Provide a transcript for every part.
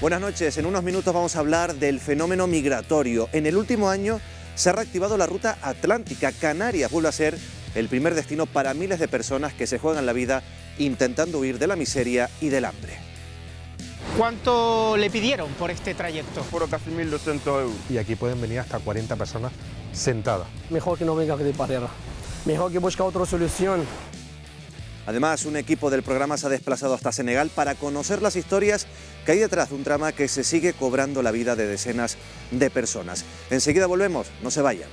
Buenas noches, en unos minutos vamos a hablar del fenómeno migratorio. En el último año se ha reactivado la ruta atlántica. Canarias vuelve a ser el primer destino para miles de personas que se juegan la vida intentando huir de la miseria y del hambre. ¿Cuánto le pidieron por este trayecto? Por casi 1.200 euros. Y aquí pueden venir hasta 40 personas sentadas. Mejor que no venga de barrera, mejor que busque otra solución. Además, un equipo del programa se ha desplazado hasta Senegal para conocer las historias que hay detrás de un trama que se sigue cobrando la vida de decenas de personas. Enseguida volvemos, no se vayan.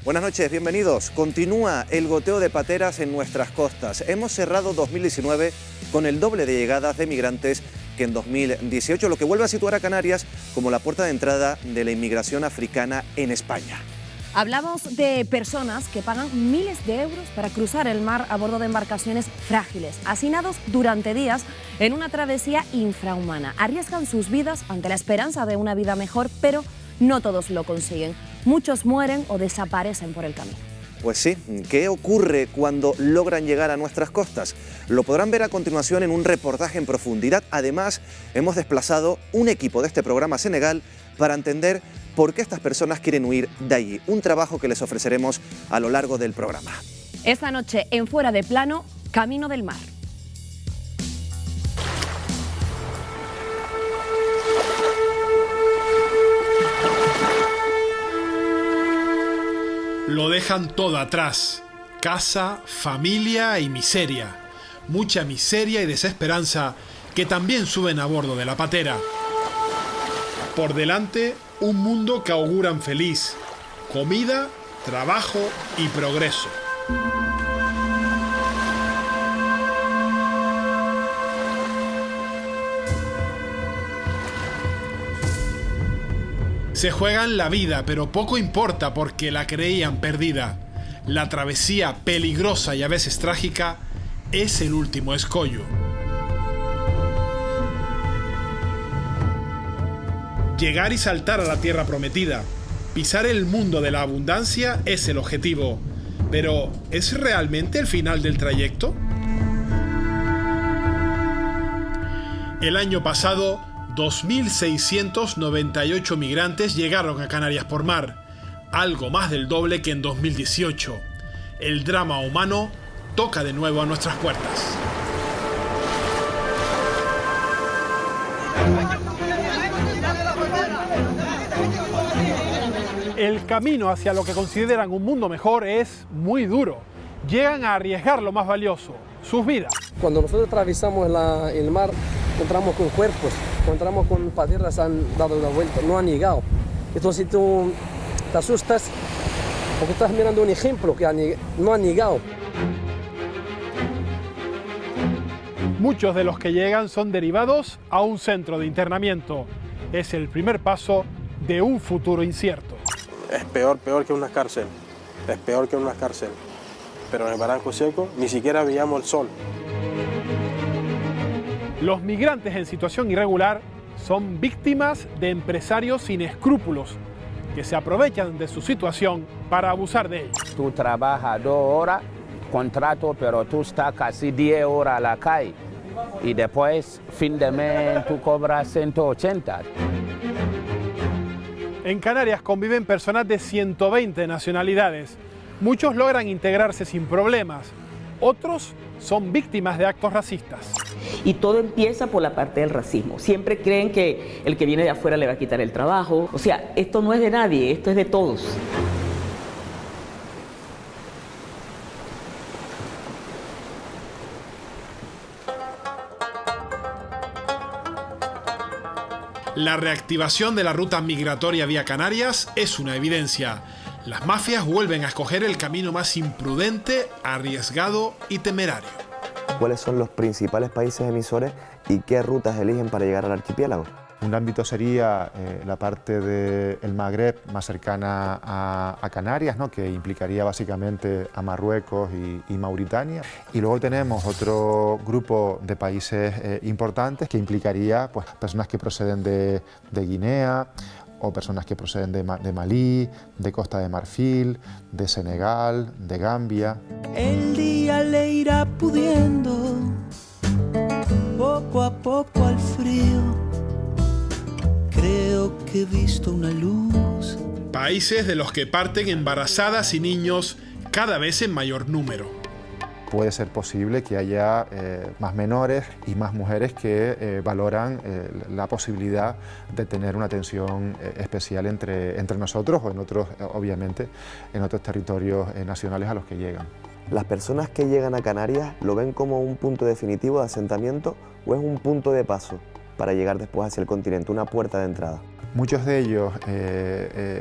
Buenas noches, bienvenidos. Continúa el goteo de pateras en nuestras costas. Hemos cerrado 2019 con el doble de llegadas de migrantes que en 2018, lo que vuelve a situar a Canarias como la puerta de entrada de la inmigración africana en España. Hablamos de personas que pagan miles de euros para cruzar el mar a bordo de embarcaciones frágiles, hacinados durante días en una travesía infrahumana. Arriesgan sus vidas ante la esperanza de una vida mejor, pero no todos lo consiguen. Muchos mueren o desaparecen por el camino. Pues sí, ¿qué ocurre cuando logran llegar a nuestras costas? Lo podrán ver a continuación en un reportaje en profundidad. Además, hemos desplazado un equipo de este programa a Senegal para entender por qué estas personas quieren huir de allí. Un trabajo que les ofreceremos a lo largo del programa. Esta noche, en Fuera de Plano, Camino del Mar. Lo dejan todo atrás: casa, familia y miseria. Mucha miseria y desesperanza que también suben a bordo de la patera. Por delante, un mundo que auguran feliz: comida, trabajo y progreso. Se juegan la vida, pero poco importa porque la creían perdida. La travesía, peligrosa y a veces trágica, es el último escollo. Llegar y saltar a la tierra prometida, pisar el mundo de la abundancia es el objetivo. Pero, ¿es realmente el final del trayecto? El año pasado, 2.698 migrantes llegaron a Canarias por mar, algo más del doble que en 2018. El drama humano toca de nuevo a nuestras puertas. El camino hacia lo que consideran un mundo mejor es muy duro. Llegan a arriesgar lo más valioso, sus vidas. Cuando nosotros atravesamos el mar, encontramos con cuerpos, encontramos con pateras que han dado la vuelta, no han llegado. Entonces tú te asustas porque estás mirando un ejemplo que no han llegado. Muchos de los que llegan son derivados a un centro de internamiento. Es el primer paso de un futuro incierto. Es peor que una cárcel. Es peor que una cárcel. Pero en el Barranco Seco ni siquiera veíamos el sol. Los migrantes en situación irregular son víctimas de empresarios sin escrúpulos que se aprovechan de su situación para abusar de ellos. Tú trabajas 2 horas, contrato, pero tú estás casi 10 horas a la calle y después, fin de mes, tú cobras 180. En Canarias conviven personas de 120 nacionalidades. Muchos logran integrarse sin problemas, otros son víctimas de actos racistas. Y todo empieza por la parte del racismo. Siempre creen que el que viene de afuera le va a quitar el trabajo. O sea, esto no es de nadie, esto es de todos. La reactivación de la ruta migratoria vía Canarias es una evidencia. Las mafias vuelven a escoger el camino más imprudente, arriesgado y temerario. ¿Cuáles son los principales países emisores y qué rutas eligen para llegar al archipiélago? Un ámbito sería la parte del Magreb más cercana a Canarias, ¿no? Que implicaría básicamente a Marruecos y Mauritania. Y luego tenemos otro grupo de países importantes que implicaría pues, personas que proceden de Guinea, o personas que proceden de Malí, de Costa de Marfil, de Senegal, de Gambia. El día le irá pudiendo poco a poco al frío. Creo que he visto una luz. Países de los que parten embarazadas y niños cada vez en mayor número. Puede ser posible que haya más menores y más mujeres que valoran la posibilidad de tener una atención especial entre nosotros o en otros, obviamente, en otros territorios nacionales a los que llegan. ¿Las personas que llegan a Canarias lo ven como un punto definitivo de asentamiento o es un punto de paso para llegar después hacia el continente, una puerta de entrada? Muchos de ellos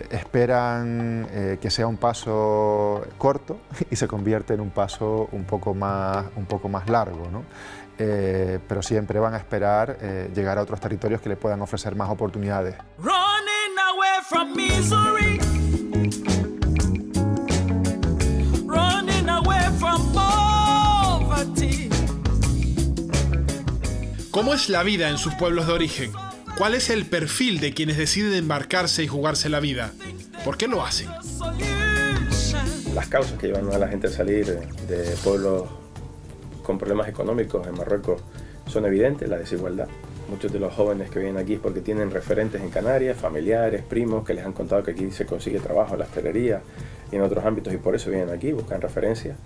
esperan que sea un paso corto y se convierte en un paso un poco más largo, ¿no? Pero siempre van a esperar llegar a otros territorios que le puedan ofrecer más oportunidades. Running away from misery. Running away from poverty. ¿Cómo es la vida en sus pueblos de origen? ¿Cuál es el perfil de quienes deciden embarcarse y jugarse la vida? ¿Por qué lo hacen? Las causas que llevan a la gente a salir de pueblos con problemas económicos en Marruecos son evidentes, la desigualdad. Muchos de los jóvenes que vienen aquí es porque tienen referentes en Canarias, familiares, primos, que les han contado que aquí se consigue trabajo en la hostelería y en otros ámbitos y por eso vienen aquí, buscan referencias.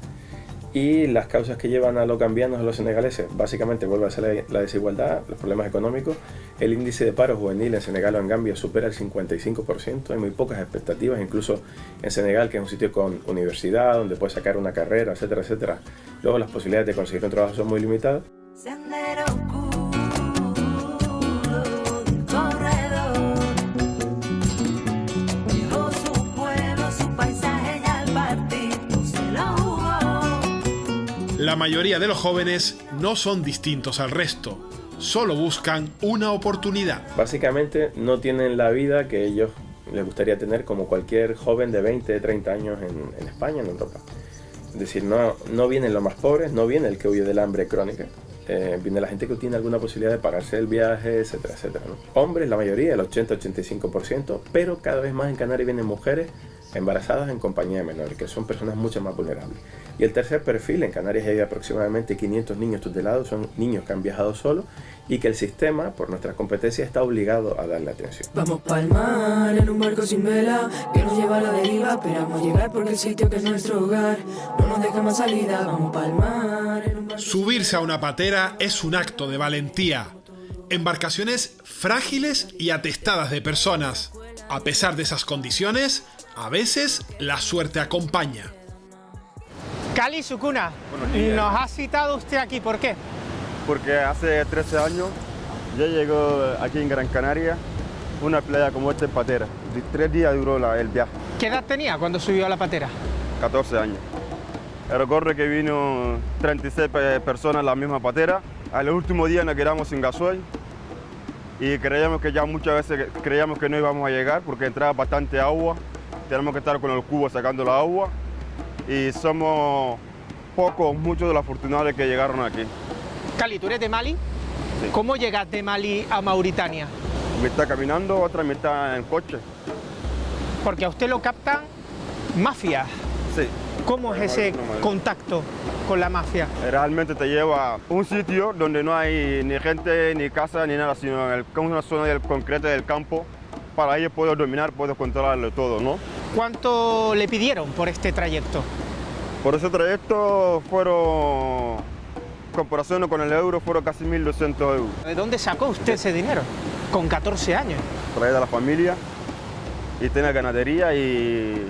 Y las causas que llevan a los gambianos, a los senegaleses, básicamente vuelve a ser la desigualdad, los problemas económicos. El índice de paro juvenil en Senegal o en Gambia supera el 55%, hay muy pocas expectativas, incluso en Senegal, que es un sitio con universidad, donde puedes sacar una carrera, etcétera, etcétera. Luego las posibilidades de conseguir un trabajo son muy limitadas. La mayoría de los jóvenes no son distintos al resto, solo buscan una oportunidad. Básicamente no tienen la vida que ellos les gustaría tener como cualquier joven de 20, 30 años en España, en Europa. Es decir, no vienen los más pobres, no viene el que huye del hambre crónica, viene la gente que tiene alguna posibilidad de pagarse el viaje, etcétera, etcétera, ¿no? Hombres, la mayoría, el 80-85%, pero cada vez más en Canarias vienen mujeres embarazadas en compañía de menores, que son personas mucho más vulnerables. Y el tercer perfil, en Canarias hay aproximadamente 500 niños tutelados, son niños que han viajado solos y que el sistema, por nuestras competencias, está obligado a darle atención. Vamos pa'l mar en un barco sin vela que nos lleva a la deriva, esperamos llegar porque el sitio que es nuestro hogar no nos deja más salida. Vamos pa'l mar en un barco... Subirse a una patera es un acto de valentía. Embarcaciones frágiles y atestadas de personas. A pesar de esas condiciones, a veces la suerte acompaña. Cali Sukuna, nos ha citado usted aquí, ¿por qué? Porque hace 13 años yo llego aquí en Gran Canaria, una playa como esta en patera. 3 días duró el viaje. ¿Qué edad tenía cuando subió a la patera? 14 años. Recuerdo que vino 36 personas en la misma patera. Al último día nos quedamos sin gasoil y creíamos que ya muchas veces creíamos que no íbamos a llegar porque entraba bastante agua. Tenemos que estar con el cubo sacando la agua y somos muchos de los afortunados que llegaron aquí. Cali, ¿tú eres de Mali? Sí. ¿Cómo llegas de Mali a Mauritania? Mitad caminando, otra mitad en coche. Porque a usted lo captan mafias. Sí. ¿Cómo es ese contacto con la mafia? Realmente te lleva a un sitio donde no hay ni gente, ni casa, ni nada, sino en una zona concreta del campo. Para ellos puedo dominar, puedo controlarlo todo, ¿no? ¿Cuánto le pidieron por este trayecto? Por ese trayecto fueron, en comparación con el euro, fueron casi 1.200 euros. ¿De dónde sacó usted ese dinero? Con 14 años. Traía de la familia y tenía ganadería y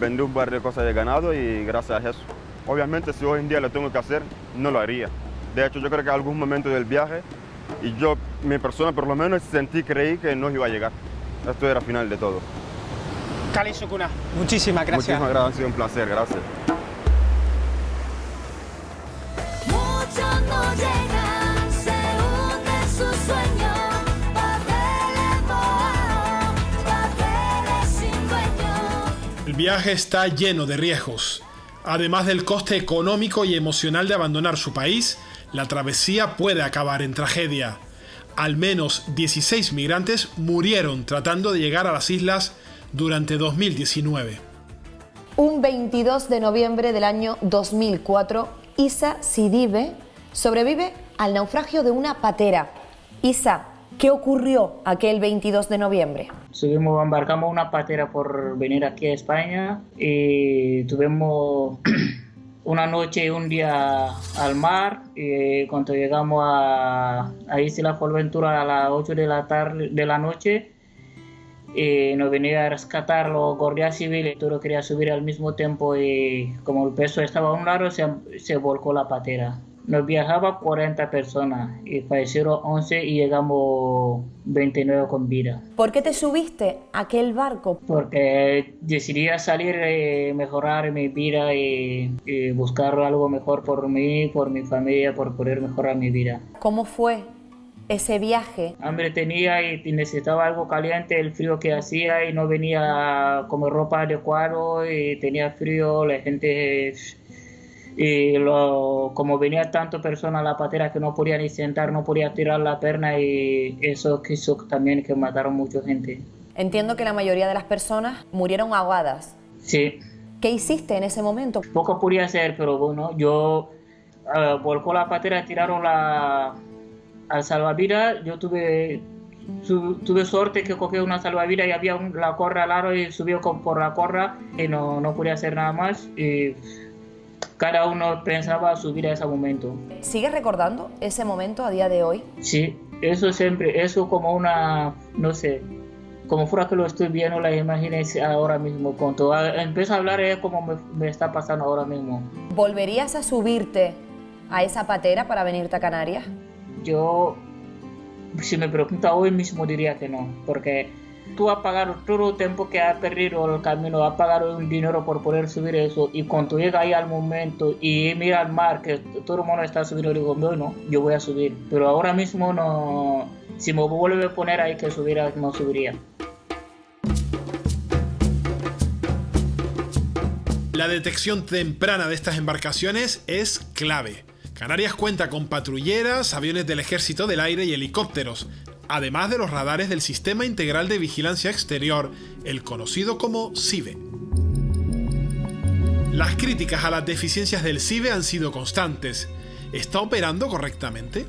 vendí un par de cosas de ganado y gracias a eso. Obviamente si hoy en día lo tengo que hacer, no lo haría. De hecho yo creo que en algún momento del viaje y yo, mi persona por lo menos, creí que no iba a llegar. Esto era el final de todo. Cali Sukuna, muchísimas gracias. Muchísimas gracias, ha sido un placer, gracias. Muchos no llegan, se hunde su sueño, patera. El viaje está lleno de riesgos. Además del coste económico y emocional de abandonar su país, la travesía puede acabar en tragedia. Al menos 16 migrantes murieron tratando de llegar a las islas durante 2019. Un 22 de noviembre del año 2004, Isa Sidibe sobrevive al naufragio de una patera. Isa, ¿qué ocurrió aquel 22 de noviembre? Embarcamos una patera por venir aquí a España y tuvimos una noche y un día al mar. Y cuando llegamos a Isla Fuerteventura a las 8 de la noche, nos venía a rescatar los guardias civiles. Todo quería subir al mismo tiempo y como el peso estaba a un lado, se volcó la patera. Nos viajaba 40 personas y fallecieron 11 y llegamos 29 con vida. ¿Por qué te subiste a aquel barco? Porque decidí salir y mejorar mi vida y buscar algo mejor por mí, por mi familia, por poder mejorar mi vida. ¿Cómo fue ese viaje? Hambre tenía y necesitaba algo caliente, el frío que hacía y no venía con ropa adecuada y tenía frío, la gente... Y como venía tanto personas a la patera que no podía ni sentar, no podía tirar la pierna y eso quiso también que mataron mucha gente. Entiendo que la mayoría de las personas murieron ahogadas. Sí. ¿Qué hiciste en ese momento? Poco podía hacer, pero bueno, yo volcó la patera, tiraron al salvavidas. Yo tuve suerte que cogí una salvavidas y había la corra al lado y subió por la corra y no podía hacer nada más. Y cada uno pensaba subir a ese momento. ¿Sigues recordando ese momento a día de hoy? Sí, eso siempre, eso como una, no sé, como fuera que lo estoy viendo, la imágenes ahora mismo. Cuando empiezo a hablar es como me está pasando ahora mismo. ¿Volverías a subirte a esa patera para venirte a Canarias? Yo, si me pregunta hoy mismo diría que no, porque tú has pagado todo el tiempo que has perdido el camino, has pagado un dinero por poder subir eso y cuando llega ahí al momento y mira al mar que todo el mundo está subiendo, digo, no, yo voy a subir, pero ahora mismo no, si me vuelve a poner ahí que subiera, no subiría. La detección temprana de estas embarcaciones es clave. Canarias cuenta con patrulleras, aviones del Ejército del Aire y helicópteros, además de los radares del Sistema Integral de Vigilancia Exterior, el conocido como SIVE. Las críticas a las deficiencias del SIVE han sido constantes. ¿Está operando correctamente?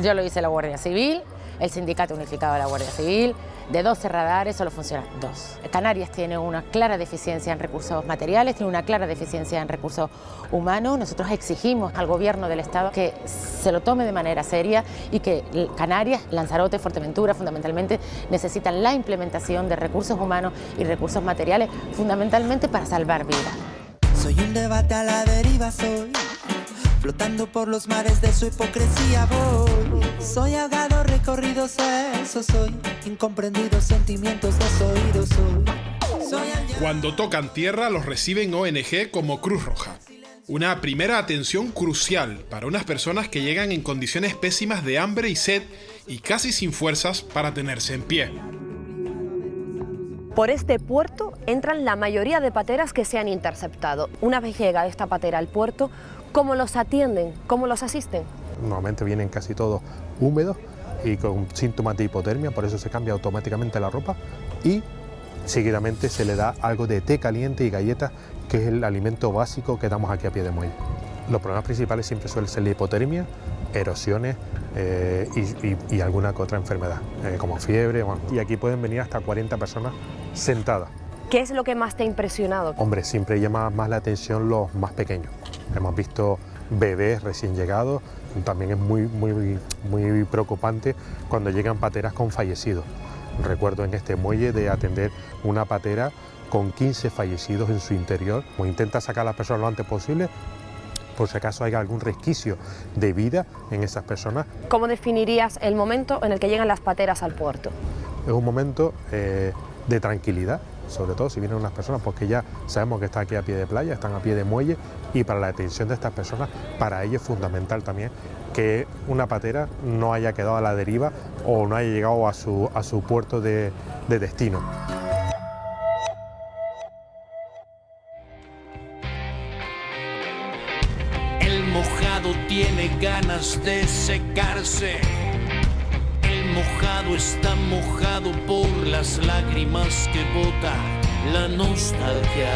Yo lo hice la Guardia Civil, el Sindicato Unificado de la Guardia Civil. De 12 radares solo funcionan 2. Canarias tiene una clara deficiencia en recursos materiales, tiene una clara deficiencia en recursos humanos. Nosotros exigimos al gobierno del Estado que se lo tome de manera seria y que Canarias, Lanzarote, Fuerteventura fundamentalmente necesitan la implementación de recursos humanos y recursos materiales fundamentalmente para salvar vidas. Soy un debate a la deriva, soy flotando por los mares de su hipocresía voy. Soy ahogado, recorrido, eso soy. Incomprendidos sentimientos desoídos soy. Cuando tocan tierra los reciben ONG como Cruz Roja. Una primera atención crucial para unas personas que llegan en condiciones pésimas de hambre y sed y casi sin fuerzas para tenerse en pie. Por este puerto entran la mayoría de pateras que se han interceptado. Una vez llega esta patera al puerto, ¿cómo los atienden? ¿Cómo los asisten? Normalmente vienen casi todos húmedos y con síntomas de hipotermia, por eso se cambia automáticamente la ropa y seguidamente se le da algo de té caliente y galletas, que es el alimento básico que damos aquí a pie de muelle. Los problemas principales siempre suelen ser la hipotermia, erosiones y alguna que otra enfermedad, como fiebre. Bueno. Y aquí pueden venir hasta 40 personas sentadas. ¿Qué es lo que más te ha impresionado? Hombre, siempre llama más la atención los más pequeños. Hemos visto bebés recién llegados, también es muy preocupante cuando llegan pateras con fallecidos. Recuerdo en este muelle de atender una patera con 15 fallecidos en su interior. Intenta sacar a las personas lo antes posible, por si acaso hay algún resquicio de vida en esas personas. ¿Cómo definirías el momento en el que llegan las pateras al puerto? Es un momento de tranquilidad, sobre todo si vienen unas personas porque ya sabemos que están aquí a pie de playa, están a pie de muelle, y para la atención de estas personas, para ellos es fundamental también que una patera no haya quedado a la deriva o no haya llegado a su puerto de destino. tiene ganas de secarse. El mojado está mojado por las lágrimas que bota la nostalgia.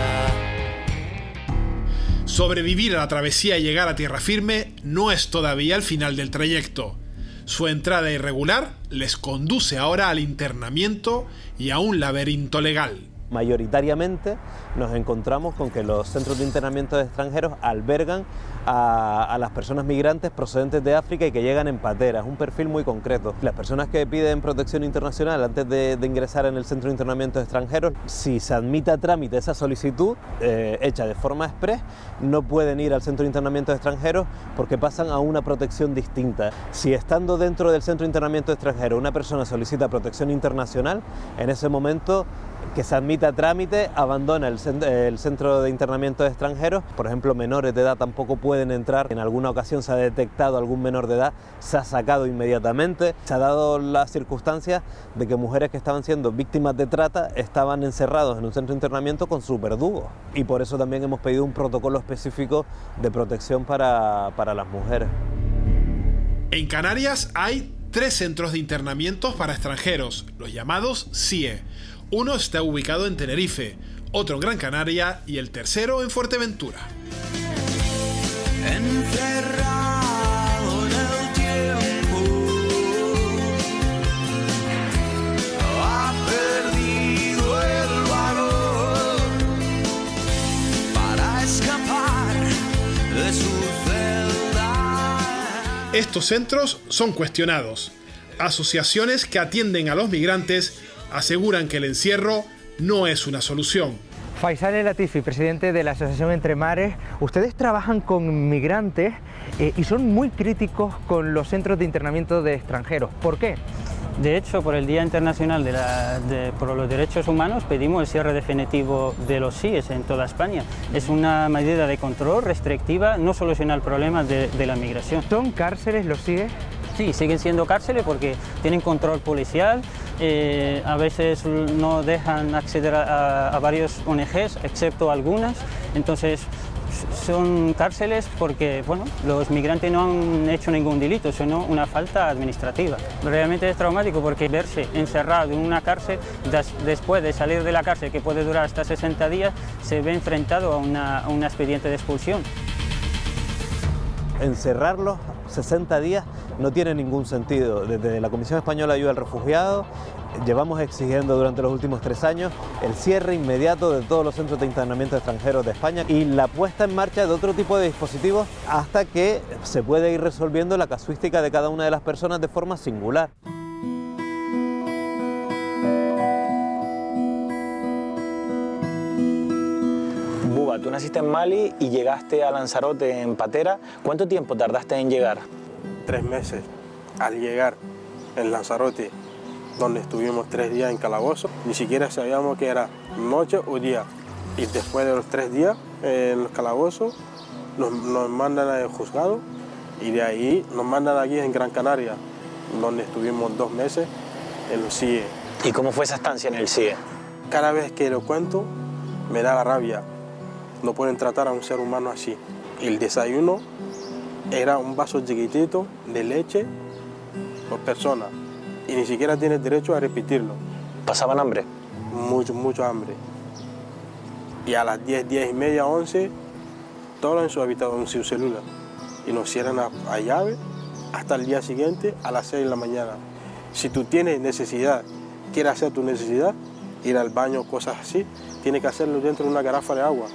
Sobrevivir a la travesía y llegar a tierra firme no es todavía el final del trayecto. Su entrada irregular les conduce ahora al internamiento y a un laberinto legal. Mayoritariamente nos encontramos con que los centros de internamiento de extranjeros albergan a las personas migrantes procedentes de África y que llegan en pateras, un perfil muy concreto. Las personas que piden protección internacional antes de ingresar en el centro de internamiento de extranjeros, si se admite a trámite esa solicitud hecha de forma express, no pueden ir al centro de internamiento de extranjeros porque pasan a una protección distinta. Si estando dentro del centro de internamiento de extranjeros una persona solicita protección internacional, en ese momento que se admita a trámite, abandona el centro de internamiento de extranjeros. Por ejemplo, menores de edad tampoco pueden entrar. En alguna ocasión se ha detectado algún menor de edad, se ha sacado inmediatamente. Se ha dado la circunstancia de que mujeres que estaban siendo víctimas de trata estaban encerrados en un centro de internamiento con sus verdugos. Y por eso también hemos pedido un protocolo específico de protección para las mujeres. En Canarias hay 3 centros de internamientos para extranjeros, los llamados CIE. Uno está ubicado en Tenerife, otro en Gran Canaria y el tercero en Fuerteventura. Encerrado en el tiempo, ha perdido el valor para escapar de su celda. Estos centros son cuestionados. Asociaciones que atienden a los migrantes aseguran que el encierro no es una solución. Faisal El Latifi, presidente de la Asociación Entre Mares. Ustedes trabajan con migrantes y son muy críticos con los centros de internamiento de extranjeros. ¿Por qué? De hecho, por el Día Internacional por los Derechos Humanos pedimos el cierre definitivo de los CIEs en toda España. Es una medida de control restrictiva, no soluciona el problema de la migración. ¿Son cárceles los CIEs? Sí, siguen siendo cárceles porque tienen control policial, a veces no dejan acceder a varios ONGs, excepto algunas, entonces son cárceles porque bueno, los migrantes no han hecho ningún delito, sino una falta administrativa. Realmente es traumático porque verse encerrado en una cárcel, después de salir de la cárcel, que puede durar hasta 60 días, se ve enfrentado a un expediente de expulsión. Encerrarlos 60 días no tiene ningún sentido. Desde la Comisión Española de Ayuda al Refugiado llevamos exigiendo durante los últimos 3 años el cierre inmediato de todos los centros de internamiento extranjeros de España y la puesta en marcha de otro tipo de dispositivos hasta que se pueda ir resolviendo la casuística de cada una de las personas de forma singular. Buba, tú naciste en Mali y llegaste a Lanzarote en patera. ¿Cuánto tiempo tardaste en llegar? 3 meses al llegar en Lanzarote, donde estuvimos 3 días en calabozo. Ni siquiera sabíamos que era noche o día. Y después de los 3 días en los calabozos nos mandan al juzgado y de ahí nos mandan aquí en Gran Canaria, donde estuvimos 2 meses en los CIE. ¿Y cómo fue esa estancia en el CIE? Cada vez que lo cuento me da la rabia. No pueden tratar a un ser humano así. El desayuno era un vaso chiquitito de leche por persona y ni siquiera tienes derecho a repetirlo. ¿Pasaban hambre? Mucho hambre. Y a las 10, 10 y media, 11, todos en su habitación, en su celular. Y nos cierran a llave hasta el día siguiente a las 6 de la mañana. Si tú tienes necesidad, quieres hacer tu necesidad, ir al baño, cosas así, tienes que hacerlo dentro de una garrafa de agua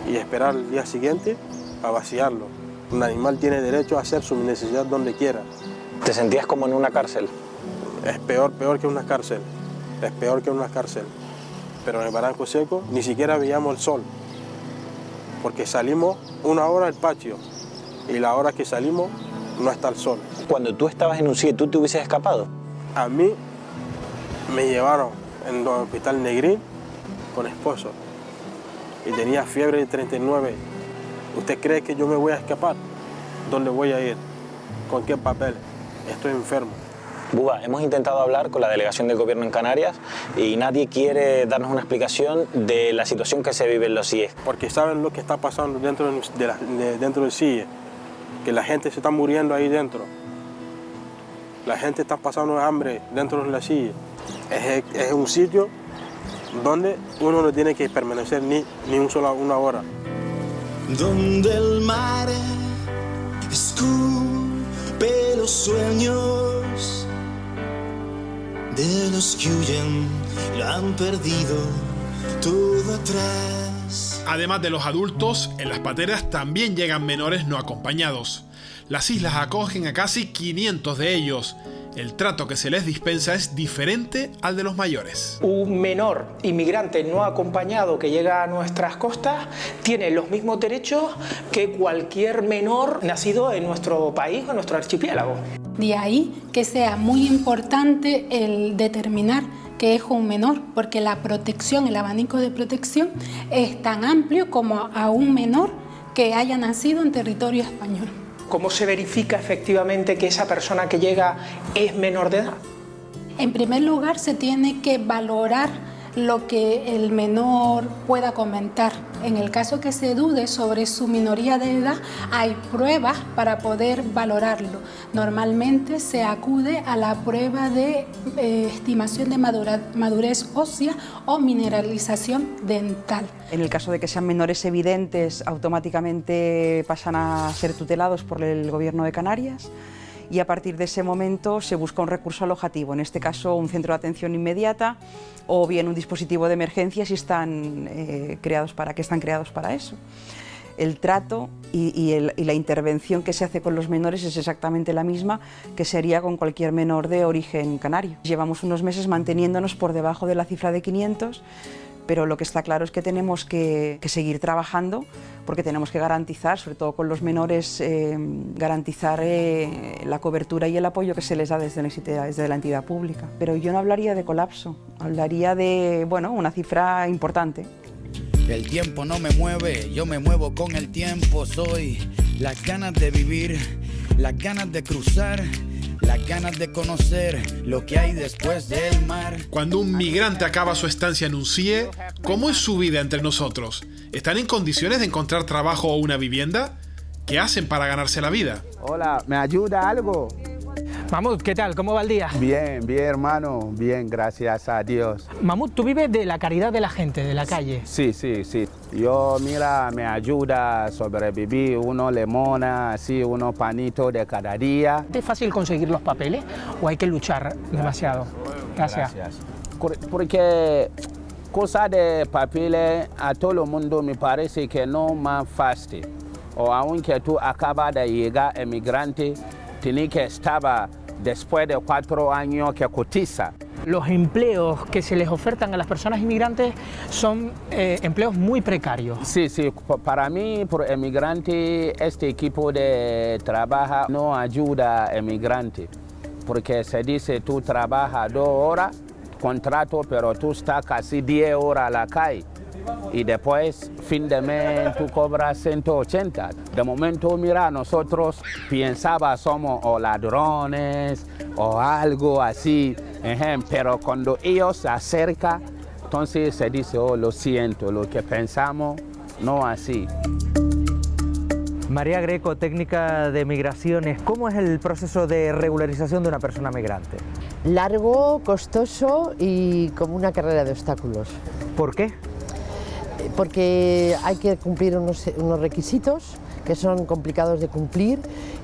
y esperar el día siguiente a vaciarlo. Un animal tiene derecho a hacer su necesidad donde quiera. ¿Te sentías como en una cárcel? Es peor que una cárcel. Es peor que una cárcel. Pero en el Barranco Seco ni siquiera veíamos el sol, porque salimos 1 hora al patio y la hora que salimos no está el sol. Cuando tú estabas en un CIE, ¿tú te hubieses escapado? A mí me llevaron en el hospital Negrín con esposo y tenía fiebre de 39. ¿Usted cree que yo me voy a escapar? ¿Dónde voy a ir? ¿Con qué papeles? Estoy enfermo. Buba, hemos intentado hablar con la delegación del gobierno en Canarias y nadie quiere darnos una explicación de la situación que se vive en los CIE. Porque saben lo que está pasando dentro del CIE. que la gente se está muriendo ahí dentro. La gente está pasando hambre dentro de la silla. Es un sitio donde uno no tiene que permanecer ni una hora. Donde el mar escupe los sueños de los que huyen, lo han perdido todo atrás. Además de los adultos, en las pateras también llegan menores no acompañados. Las islas acogen a casi 500 de ellos. El trato que se les dispensa es diferente al de los mayores. Un menor inmigrante no acompañado que llega a nuestras costas tiene los mismos derechos que cualquier menor nacido en nuestro país o en nuestro archipiélago. De ahí que sea muy importante el determinar qué es un menor, porque la protección, el abanico de protección es tan amplio como a un menor que haya nacido en territorio español. ¿Cómo se verifica efectivamente que esa persona que llega es menor de edad? En primer lugar, se tiene que valorar lo que el menor pueda comentar. En el caso que se dude sobre su minoría de edad, hay pruebas para poder valorarlo. Normalmente se acude a la prueba de estimación de madurez ósea o mineralización dental. En el caso de que sean menores evidentes, automáticamente pasan a ser tutelados por el Gobierno de Canarias y a partir de ese momento se busca un recurso alojativo, en este caso un centro de atención inmediata o bien un dispositivo de emergencia si están creados para eso. El trato y la intervención que se hace con los menores es exactamente la misma que se haría con cualquier menor de origen canario. Llevamos unos meses manteniéndonos por debajo de la cifra de 500, pero lo que está claro es que tenemos que seguir trabajando porque tenemos que garantizar, sobre todo con los menores, garantizar la cobertura y el apoyo que se les da desde la entidad pública. Pero yo no hablaría de colapso, hablaría de una cifra importante. El tiempo no me mueve, yo me muevo con el tiempo. Soy las ganas de vivir, las ganas de cruzar, las ganas de conocer lo que hay después del mar. Cuando un migrante acaba su estancia en un CIE, ¿cómo es su vida entre nosotros? ¿Están en condiciones de encontrar trabajo o una vivienda? ¿Qué hacen para ganarse la vida? Hola, ¿me ayuda algo? Mahmoud, ¿qué tal? ¿Cómo va el día? Bien, hermano. Bien, gracias a Dios. Mahmoud, ¿tú vives de la caridad de la gente, de la calle? Sí. Yo, me ayuda a sobrevivir, unos limones, así, unos panitos de cada día. ¿Es fácil conseguir los papeles o hay que luchar demasiado? Gracias. Porque cosas de papeles a todo el mundo me parece que no más fácil. O aunque tú acabas de llegar emigrante, tienes que estar después de 4 años que cotiza. Los empleos que se les ofertan a las personas inmigrantes son empleos muy precarios. Sí, para mí, por emigrante, este equipo de trabajo no ayuda a emigrante, porque se dice tú trabajas 2 horas, contrato, pero tú estás casi 10 horas a la calle. Y después, fin de mes, tú cobras 180. De momento, mira, nosotros pensábamos somos o ladrones o algo así, pero cuando ellos se acercan, entonces se dice, lo siento, lo que pensamos no así. María Greco, técnica de migraciones, ¿cómo es el proceso de regularización de una persona migrante? Largo, costoso y como una carrera de obstáculos. ¿Por qué? Porque hay que cumplir unos requisitos que son complicados de cumplir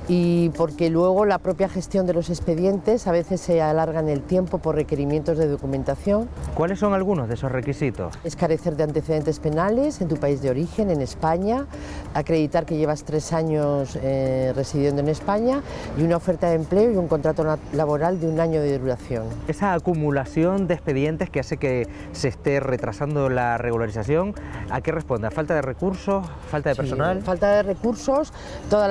y porque luego la propia gestión de los expedientes a veces se alarga en el tiempo por requerimientos de documentación. ¿Cuáles son algunos de esos requisitos? Es carecer de antecedentes penales en tu país de origen, en España, acreditar que llevas 3 años residiendo en España y una oferta de empleo y un contrato laboral de 1 año de duración. Esa acumulación de expedientes que hace que se esté retrasando la regularización, ¿a qué responde? ¿A falta de recursos? ¿Falta de personal? Falta de recursos, todas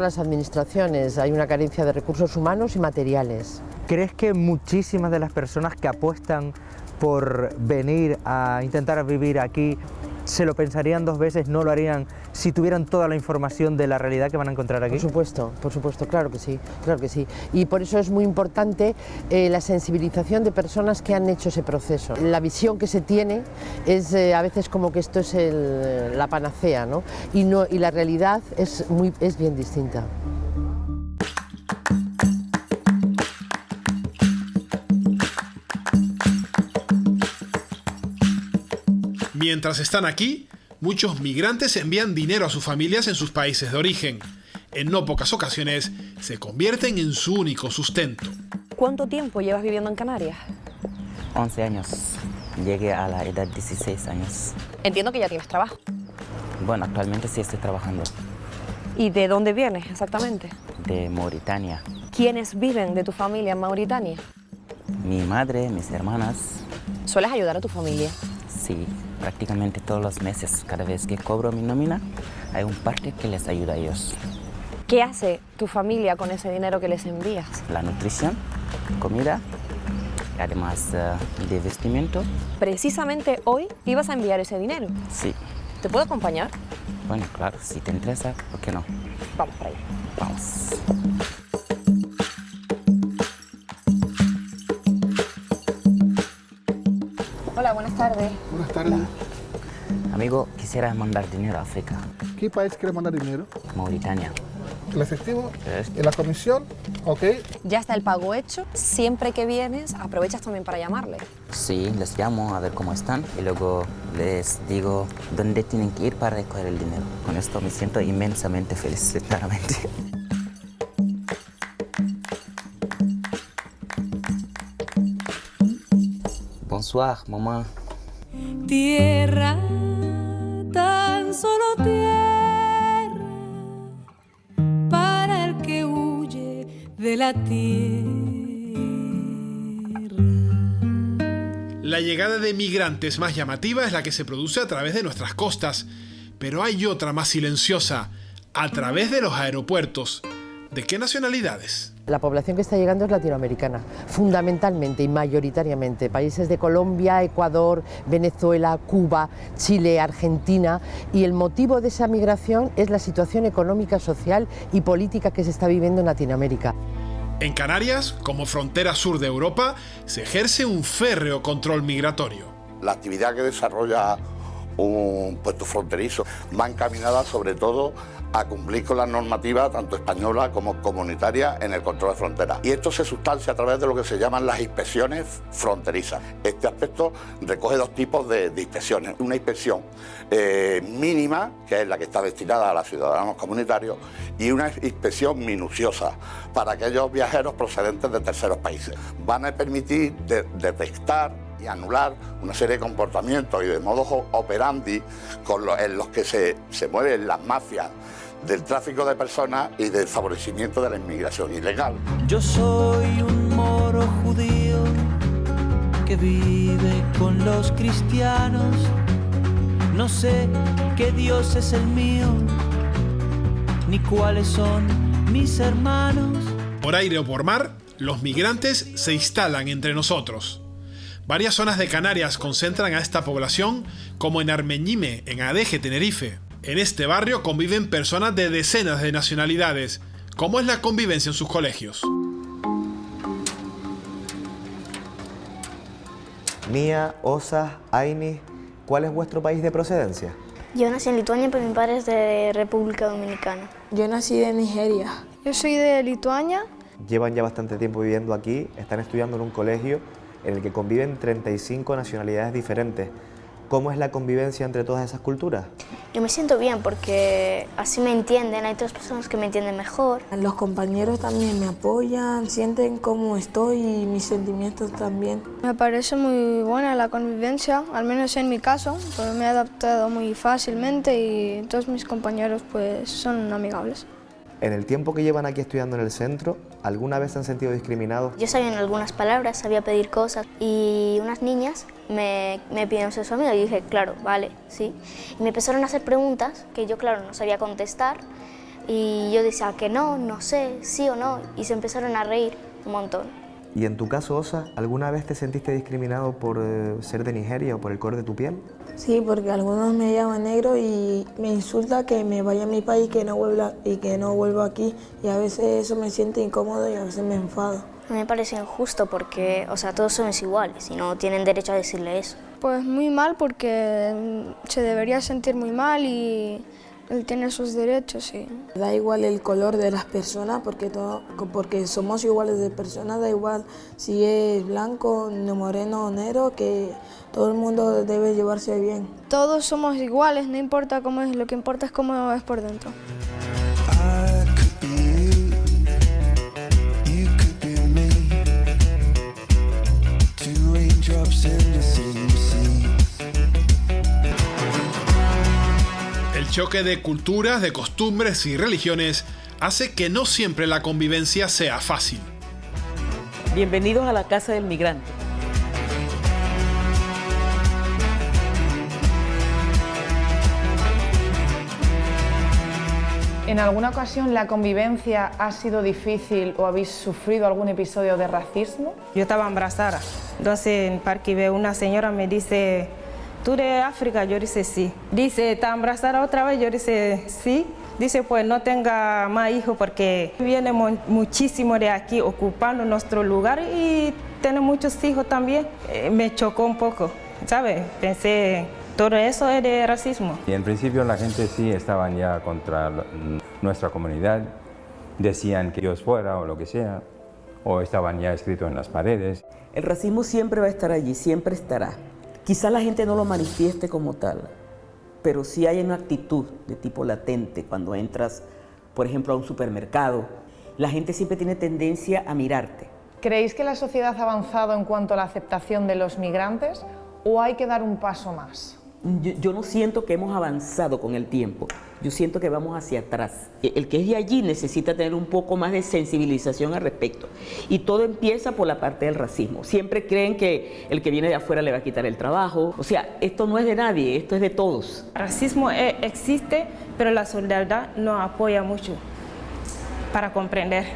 las administraciones, hay una carencia de recursos humanos y materiales. ¿Crees que muchísimas de las personas que apuestan por venir a intentar vivir aquí se lo pensarían dos veces, no lo harían si tuvieran toda la información de la realidad que van a encontrar aquí? Por supuesto, claro que sí, claro que sí. Y por eso es muy importante la sensibilización de personas que han hecho ese proceso. La visión que se tiene es a veces como que esto es la panacea, ¿no? Y la realidad es bien distinta. Mientras están aquí, muchos migrantes envían dinero a sus familias en sus países de origen. En no pocas ocasiones, se convierten en su único sustento. ¿Cuánto tiempo llevas viviendo en Canarias? 11 años. Llegué a la edad de 16 años. Entiendo que ya tienes trabajo. Bueno, actualmente sí estoy trabajando. ¿Y de dónde vienes exactamente? De Mauritania. ¿Quiénes viven de tu familia en Mauritania? Mi madre, mis hermanas. ¿Sueles ayudar a tu familia? Sí, prácticamente todos los meses, cada vez que cobro mi nómina, hay un parte que les ayuda a ellos. ¿Qué hace tu familia con ese dinero que les envías? La nutrición, comida, además de vestimento. Precisamente hoy ibas a enviar ese dinero. Sí. ¿Te puedo acompañar? Bueno, claro, si te interesa, ¿por qué no? Vamos para allá. Vamos. Hola, buenas tardes. Buenas tardes. Amigo, quisiera mandar dinero a África. ¿Qué país quiere mandar dinero? Mauritania. El efectivo, en la comisión, ok. Ya está el pago hecho. Siempre que vienes, aprovechas también para llamarle. Sí, les llamo a ver cómo están y luego les digo dónde tienen que ir para recoger el dinero. Con esto me siento inmensamente feliz, sinceramente. Bonsoir, mamá. Tierra, tan solo tierra, para el que huye de la tierra. La llegada de migrantes más llamativa es la que se produce a través de nuestras costas, pero hay otra más silenciosa, a través de los aeropuertos. ¿De qué nacionalidades? La población que está llegando es latinoamericana, fundamentalmente y mayoritariamente. Países de Colombia, Ecuador, Venezuela, Cuba, Chile, Argentina. Y el motivo de esa migración es la situación económica, social y política que se está viviendo en Latinoamérica. En Canarias, como frontera sur de Europa, se ejerce un férreo control migratorio. La actividad que desarrolla un puesto fronterizo va encaminada sobre todo a cumplir con la normativa tanto española como comunitaria en el control de fronteras. Y esto se sustancia a través de lo que se llaman las inspecciones fronterizas. Este aspecto recoge dos tipos de inspecciones. Una inspección mínima, que es la que está destinada a los ciudadanos comunitarios, y una inspección minuciosa para aquellos viajeros procedentes de terceros países. Van a permitir detectar y anular una serie de comportamientos y de modos operandi en los que se mueven las mafias del tráfico de personas y del favorecimiento de la inmigración ilegal. Yo soy un moro judío que vive con los cristianos. No sé qué Dios es el mío, ni cuáles son mis hermanos. Por aire o por mar, los migrantes se instalan entre nosotros. Varias zonas de Canarias concentran a esta población, como en Armeñime, en Adeje, Tenerife. En este barrio conviven personas de decenas de nacionalidades. ¿Cómo es la convivencia en sus colegios? Mía, Osa, Aini, ¿cuál es vuestro país de procedencia? Yo nací en Lituania, pero mi padre es de República Dominicana. Yo nací de Nigeria. Yo soy de Lituania. Llevan ya bastante tiempo viviendo aquí, están estudiando en un colegio en el que conviven 35 nacionalidades diferentes. ¿Cómo es la convivencia entre todas esas culturas? Yo me siento bien porque así me entienden, hay otras personas que me entienden mejor. Los compañeros también me apoyan, sienten cómo estoy y mis sentimientos también. Me parece muy buena la convivencia, al menos en mi caso, pues me he adaptado muy fácilmente y todos mis compañeros pues son amigables. En el tiempo que llevan aquí estudiando en el centro, ¿alguna vez se han sentido discriminados? Yo sabía algunas palabras, sabía pedir cosas y unas niñas me pidieron ser su amiga y dije, claro, vale, sí. Y me empezaron a hacer preguntas que yo, claro, no sabía contestar y yo decía que no, no sé, sí o no, y se empezaron a reír un montón. Y en tu caso, Osa, ¿alguna vez te sentiste discriminado por ser de Nigeria o por el color de tu piel? Sí, porque algunos me llaman negro y me insultan que me vaya a mi país que no vuelva aquí. Y a veces eso me siente incómodo y a veces me enfado. Me parece injusto porque, o sea, todos somos iguales y no tienen derecho a decirle eso. Pues muy mal porque se debería sentir muy mal y él tiene sus derechos, sí. Da igual el color de las personas porque somos iguales de personas, da igual si es blanco, moreno o negro, que todo el mundo debe llevarse bien. Todos somos iguales, no importa cómo es, lo que importa es cómo es por dentro. El choque de culturas, de costumbres y religiones hace que no siempre la convivencia sea fácil. Bienvenidos a la Casa del Migrante. ¿En alguna ocasión la convivencia ha sido difícil o habéis sufrido algún episodio de racismo? Yo estaba embarazada, entonces en el parque veo una señora me dice, ¿tú de África? Yo dice sí. Dice, ¿está embarazada otra vez? Yo dice sí. Dice, pues no tenga más hijos porque viene muchísimo de aquí ocupando nuestro lugar y tiene muchos hijos también. Me chocó un poco, ¿sabes? Pensé, todo eso es de racismo. Y en principio la gente sí estaban ya contra nuestra comunidad, decían que Dios fuera o lo que sea, o estaban ya escritos en las paredes. El racismo siempre va a estar allí, siempre estará. Quizá la gente no lo manifieste como tal, pero sí hay una actitud de tipo latente cuando entras, por ejemplo, a un supermercado. La gente siempre tiene tendencia a mirarte. ¿Creéis que la sociedad ha avanzado en cuanto a la aceptación de los migrantes o hay que dar un paso más? Yo no siento que hemos avanzado con el tiempo, yo siento que vamos hacia atrás. El que es de allí necesita tener un poco más de sensibilización al respecto. Y todo empieza por la parte del racismo. Siempre creen que el que viene de afuera le va a quitar el trabajo. O sea, esto no es de nadie, esto es de todos. El racismo existe, pero la solidaridad no apoya mucho para comprender.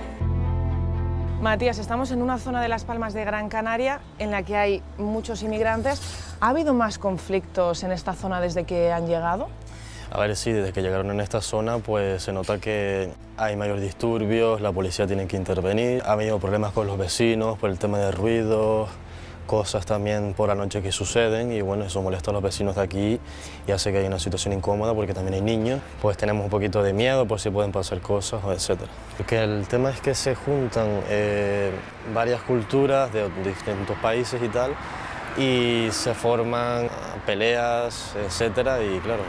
Matías, estamos en una zona de Las Palmas de Gran Canaria en la que hay muchos inmigrantes. ¿Ha habido más conflictos en esta zona desde que han llegado? A ver, sí, desde que llegaron en esta zona pues se nota que hay mayores disturbios, la policía tiene que intervenir, ha habido problemas con los vecinos por el tema de ruido, cosas también por la noche que suceden y bueno, eso molesta a los vecinos de aquí y hace que haya una situación incómoda porque también hay niños, pues tenemos un poquito de miedo por si pueden pasar cosas, etc. Porque el tema es que se juntan varias culturas de distintos países y tal y se forman peleas, etc. y claro,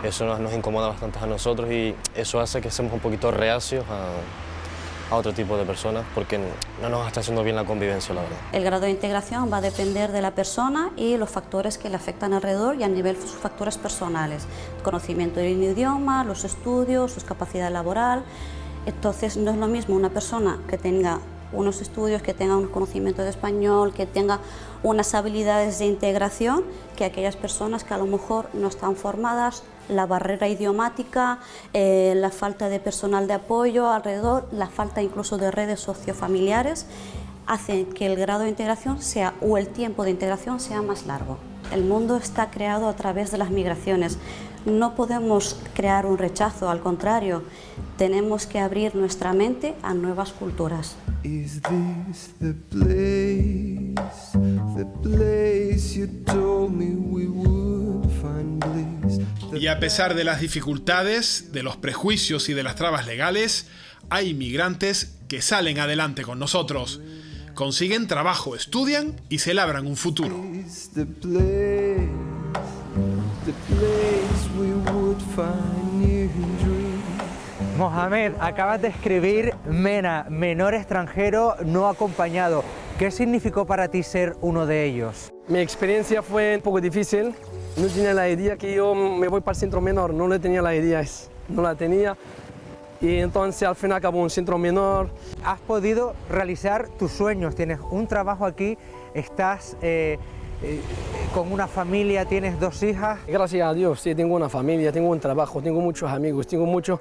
eso nos incomoda bastante a nosotros y eso hace que seamos un poquito reacios a otro tipo de personas porque no nos está haciendo bien la convivencia, la verdad. El grado de integración va a depender de la persona y los factores que le afectan alrededor y a nivel sus factores personales, conocimiento del idioma, los estudios, su capacidad laboral. Entonces no es lo mismo una persona que tenga unos estudios, que tenga un conocimiento de español, que tenga unas habilidades de integración, que aquellas personas que a lo mejor no están formadas, la barrera idiomática, la falta de personal de apoyo alrededor, la falta incluso de redes sociofamiliares, hacen que el grado de integración sea, o el tiempo de integración sea más largo. El mundo está creado a través de las migraciones. No podemos crear un rechazo, al contrario, tenemos que abrir nuestra mente a nuevas culturas. Is this the place you told me we would find bliss? Y a pesar de las dificultades, de los prejuicios y de las trabas legales, hay inmigrantes que salen adelante con nosotros. Consiguen trabajo, estudian y se labran un futuro. The place we would find new dreams. Mohamed, acabas de escribir MENA, menor extranjero no acompañado. ¿Qué significó para ti ser uno de ellos? Mi experiencia fue un poco difícil. No tenía la idea que yo me voy para el centro menor, no le tenía la idea, no la tenía. Y entonces al final acabó un centro menor. Has podido realizar tus sueños, tienes un trabajo aquí, estás con una familia, tienes 2 hijas. Gracias a Dios, sí, tengo una familia, tengo un trabajo, tengo muchos amigos, tengo muchos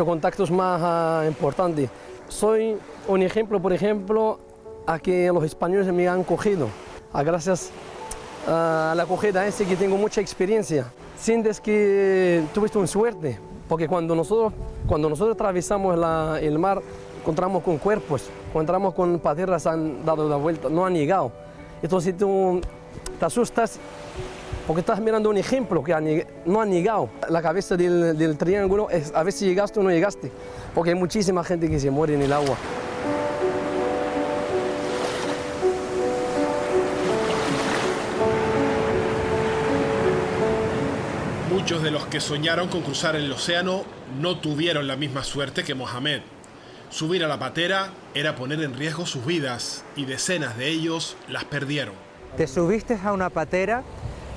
contactos más importantes. Soy un ejemplo, por ejemplo, a que los españoles me han cogido, gracias a la acogida que tengo mucha experiencia. Sientes que tuviste una suerte, porque cuando nosotros atravesamos el mar, encontramos con cuerpos, encontramos con pateras que han dado la vuelta, no han llegado. Entonces tú te asustas porque estás mirando un ejemplo que no han llegado. La cabeza del triángulo es a ver si llegaste o no llegaste, porque hay muchísima gente que se muere en el agua. Muchos de los que soñaron con cruzar el océano no tuvieron la misma suerte que Mohamed. Subir a la patera era poner en riesgo sus vidas y decenas de ellos las perdieron. Te subiste a una patera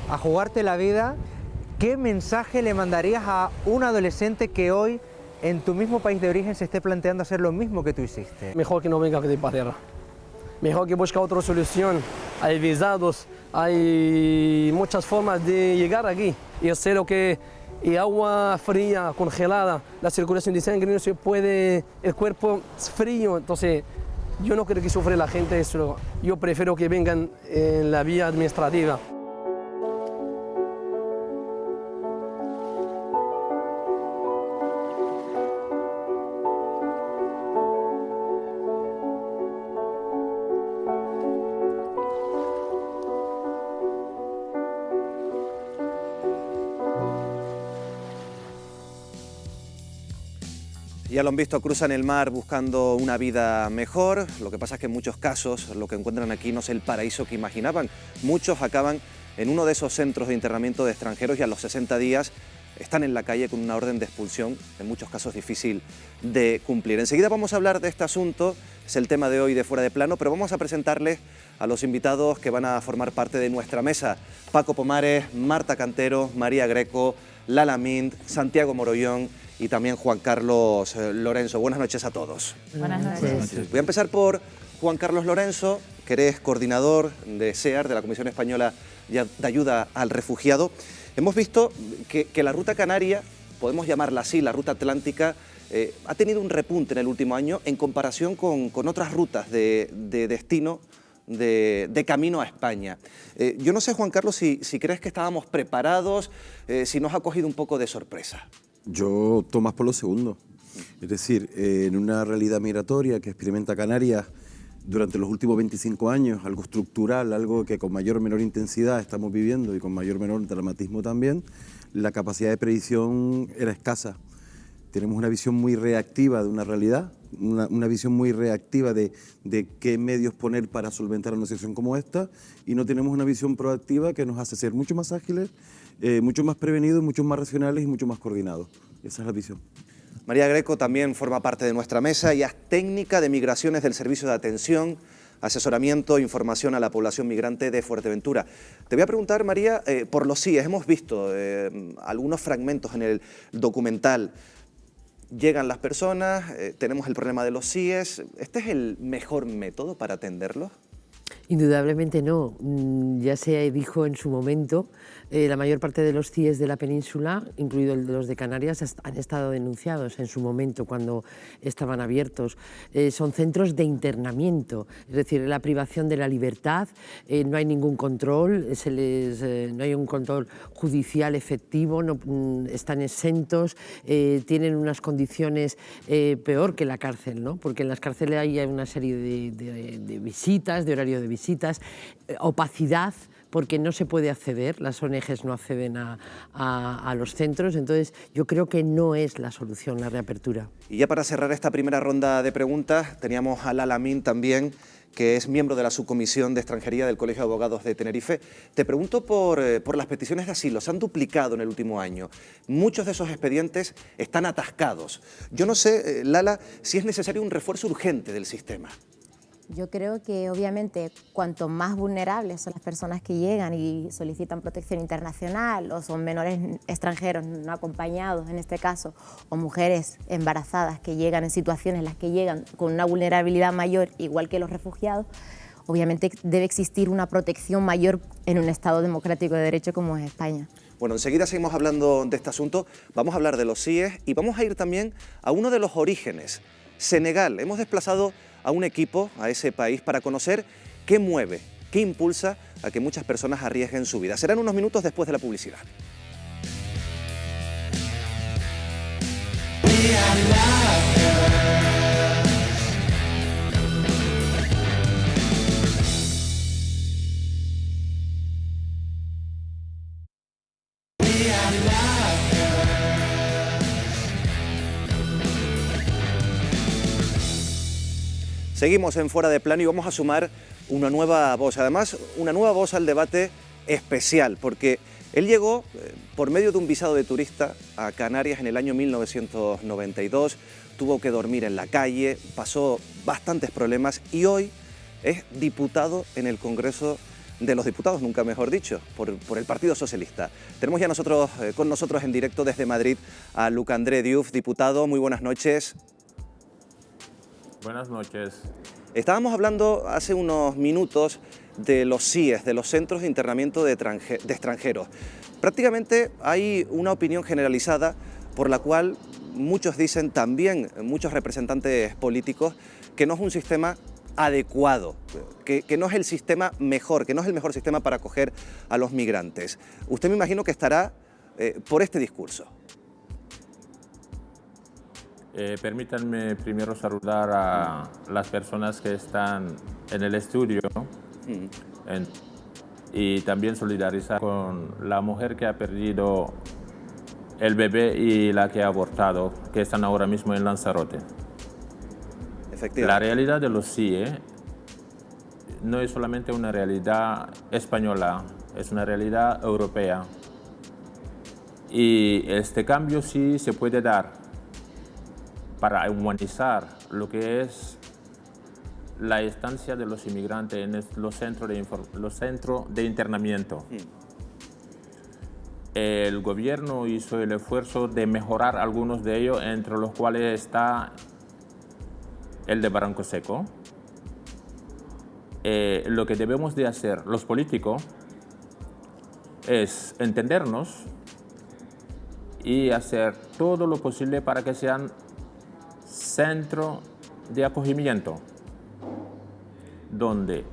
a jugarte la vida. ¿Qué mensaje le mandarías a un adolescente que hoy en tu mismo país de origen se esté planteando hacer lo mismo que tú hiciste? Mejor que no venga de patera. Mejor que busque otra solución. Hay visados, hay muchas formas de llegar aquí. Y espero que el agua fría, congelada, la circulación de sangre no se puede, el cuerpo es frío, entonces yo no creo que sufra la gente eso. Yo prefiero que vengan en la vía administrativa. Ya lo han visto, cruzan el mar buscando una vida mejor. Lo que pasa es que en muchos casos lo que encuentran aquí no es el paraíso que imaginaban. Muchos acaban en uno de esos centros de internamiento de extranjeros y a los 60 días están en la calle con una orden de expulsión, en muchos casos difícil de cumplir. Enseguida vamos a hablar de este asunto, es el tema de hoy de Fuera de Plano, pero vamos a presentarles a los invitados que van a formar parte de nuestra mesa. Paco Pomares, Marta Cantero, María Greco, Lala Mint, Santiago Morollón y también Juan Carlos Lorenzo. Buenas noches a todos. Buenas noches. Voy a empezar por Juan Carlos Lorenzo, que eres coordinador de SEAR, de la Comisión Española de Ayuda al Refugiado. Hemos visto que la ruta canaria, podemos llamarla así, la ruta atlántica, ha tenido un repunte en el último año en comparación con otras rutas de destino, de camino a España. Yo no sé, Juan Carlos, si crees que estábamos preparados, si nos ha cogido un poco de sorpresa. Yo opto más por lo segundo. Es decir, en una realidad migratoria que experimenta Canarias durante los últimos 25 años, algo estructural, algo que con mayor o menor intensidad estamos viviendo y con mayor o menor dramatismo también, la capacidad de predicción era escasa. Tenemos una visión muy reactiva de una realidad, una visión muy reactiva de qué medios poner para solventar una situación como esta, y no tenemos una visión proactiva que nos hace ser mucho más ágiles, mucho más prevenidos, mucho más racionales y mucho más coordinados. Esa es la visión. María Greco también forma parte de nuestra mesa y es técnica de migraciones del Servicio de Atención, Asesoramiento e Información a la Población Migrante de Fuerteventura. Te voy a preguntar, María, por los CIES. Hemos visto algunos fragmentos en el documental. Llegan las personas, tenemos el problema de los CIES. ¿Este es el mejor método para atenderlos? Indudablemente no. Ya se dijo en su momento, la mayor parte de los CIES de la península, incluido los de Canarias, han estado denunciados en su momento cuando estaban abiertos. Son centros de internamiento, es decir, la privación de la libertad, no hay ningún control, no hay un control judicial efectivo, están exentos, tienen unas condiciones peor que la cárcel, ¿no? Porque en las cárceles hay una serie de visitas, de horario de visitas, opacidad, porque no se puede acceder, las ONGs no acceden a los centros, entonces yo creo que no es la solución la reapertura. Y ya para cerrar esta primera ronda de preguntas, teníamos a Lala Mint también, que es miembro de la subcomisión de extranjería del Colegio de Abogados de Tenerife. Te pregunto por las peticiones de asilo, se han duplicado en el último año. Muchos de esos expedientes están atascados. Yo no sé, Lala, si es necesario un refuerzo urgente del sistema. Yo creo que obviamente cuanto más vulnerables son las personas que llegan y solicitan protección internacional o son menores extranjeros no acompañados en este caso o mujeres embarazadas que llegan en situaciones en las que llegan con una vulnerabilidad mayor igual que los refugiados, obviamente debe existir una protección mayor en un Estado democrático de derecho como es España. Bueno, enseguida seguimos hablando de este asunto, vamos a hablar de los CIES y vamos a ir también a uno de los orígenes, Senegal. Hemos desplazado a un equipo, a ese país, para conocer qué mueve, qué impulsa a que muchas personas arriesguen su vida. Serán unos minutos después de la publicidad. Seguimos en Fuera de Plano y vamos a sumar una nueva voz, además una nueva voz al debate especial, porque él llegó por medio de un visado de turista a Canarias en el año 1992, tuvo que dormir en la calle, pasó bastantes problemas y hoy es diputado en el Congreso de los Diputados, nunca mejor dicho, por el Partido Socialista. Tenemos ya con nosotros en directo desde Madrid a Luc André Diouf, diputado, muy buenas noches. Buenas noches. Estábamos hablando hace unos minutos de los CIES, de los Centros de Internamiento de Extranjeros. Prácticamente hay una opinión generalizada por la cual muchos dicen, también muchos representantes políticos, que no es un sistema adecuado, que no es el sistema mejor, que no es el mejor sistema para acoger a los migrantes. Usted me imagino que estará por este discurso. Permítanme primero saludar a las personas que están en el estudio y también solidarizar con la mujer que ha perdido el bebé y la que ha abortado, que están ahora mismo en Lanzarote. La realidad de los CIE no es solamente una realidad española, es una realidad europea. Y este cambio sí se puede dar para humanizar lo que es la estancia de los inmigrantes en los centros de internamiento. El gobierno hizo el esfuerzo de mejorar algunos de ellos, entre los cuales está el de Barranco Seco. Lo que debemos de hacer los políticos es entendernos y hacer todo lo posible para que sean centro de acogimiento, donde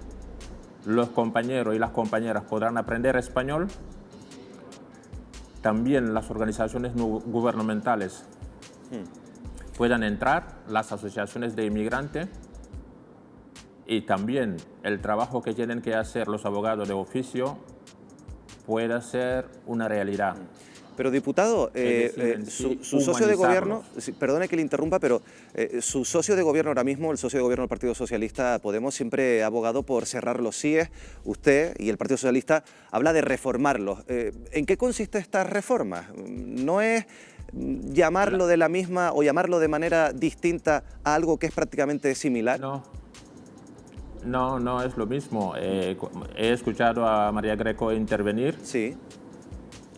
los compañeros y las compañeras podrán aprender español, también las organizaciones no gubernamentales puedan entrar, las asociaciones de inmigrantes, y también el trabajo que tienen que hacer los abogados de oficio pueda ser una realidad. Pero diputado, su socio de gobierno, perdone que le interrumpa, pero su socio de gobierno ahora mismo, el socio de gobierno del Partido Socialista Podemos, siempre ha abogado por cerrar los CIES. Usted y el Partido Socialista habla de reformarlos. ¿En qué consiste esta reforma? ¿No es llamarlo de la misma o llamarlo de manera distinta a algo que es prácticamente similar? No es lo mismo. He escuchado a María Greco intervenir. Sí.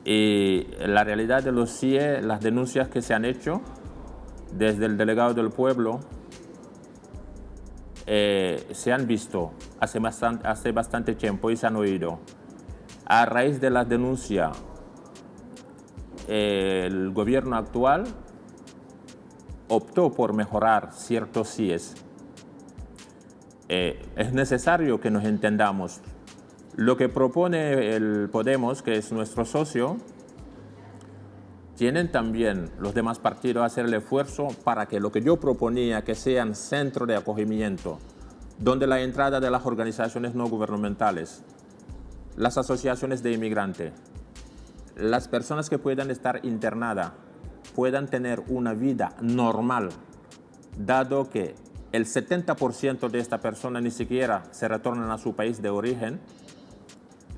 Y la realidad de los CIE, las denuncias que se han hecho desde el delegado del pueblo, se han visto hace bastante tiempo y se han oído. A raíz de las denuncias, el gobierno actual optó por mejorar ciertos CIEs. Es necesario que nos entendamos. Lo que propone el Podemos, que es nuestro socio, tienen también los demás partidos a hacer el esfuerzo para que lo que yo proponía, que sean centros de acogimiento, donde la entrada de las organizaciones no gubernamentales, las asociaciones de inmigrantes, las personas que puedan estar internadas, puedan tener una vida normal, dado que el 70% de esta persona ni siquiera se retornan a su país de origen.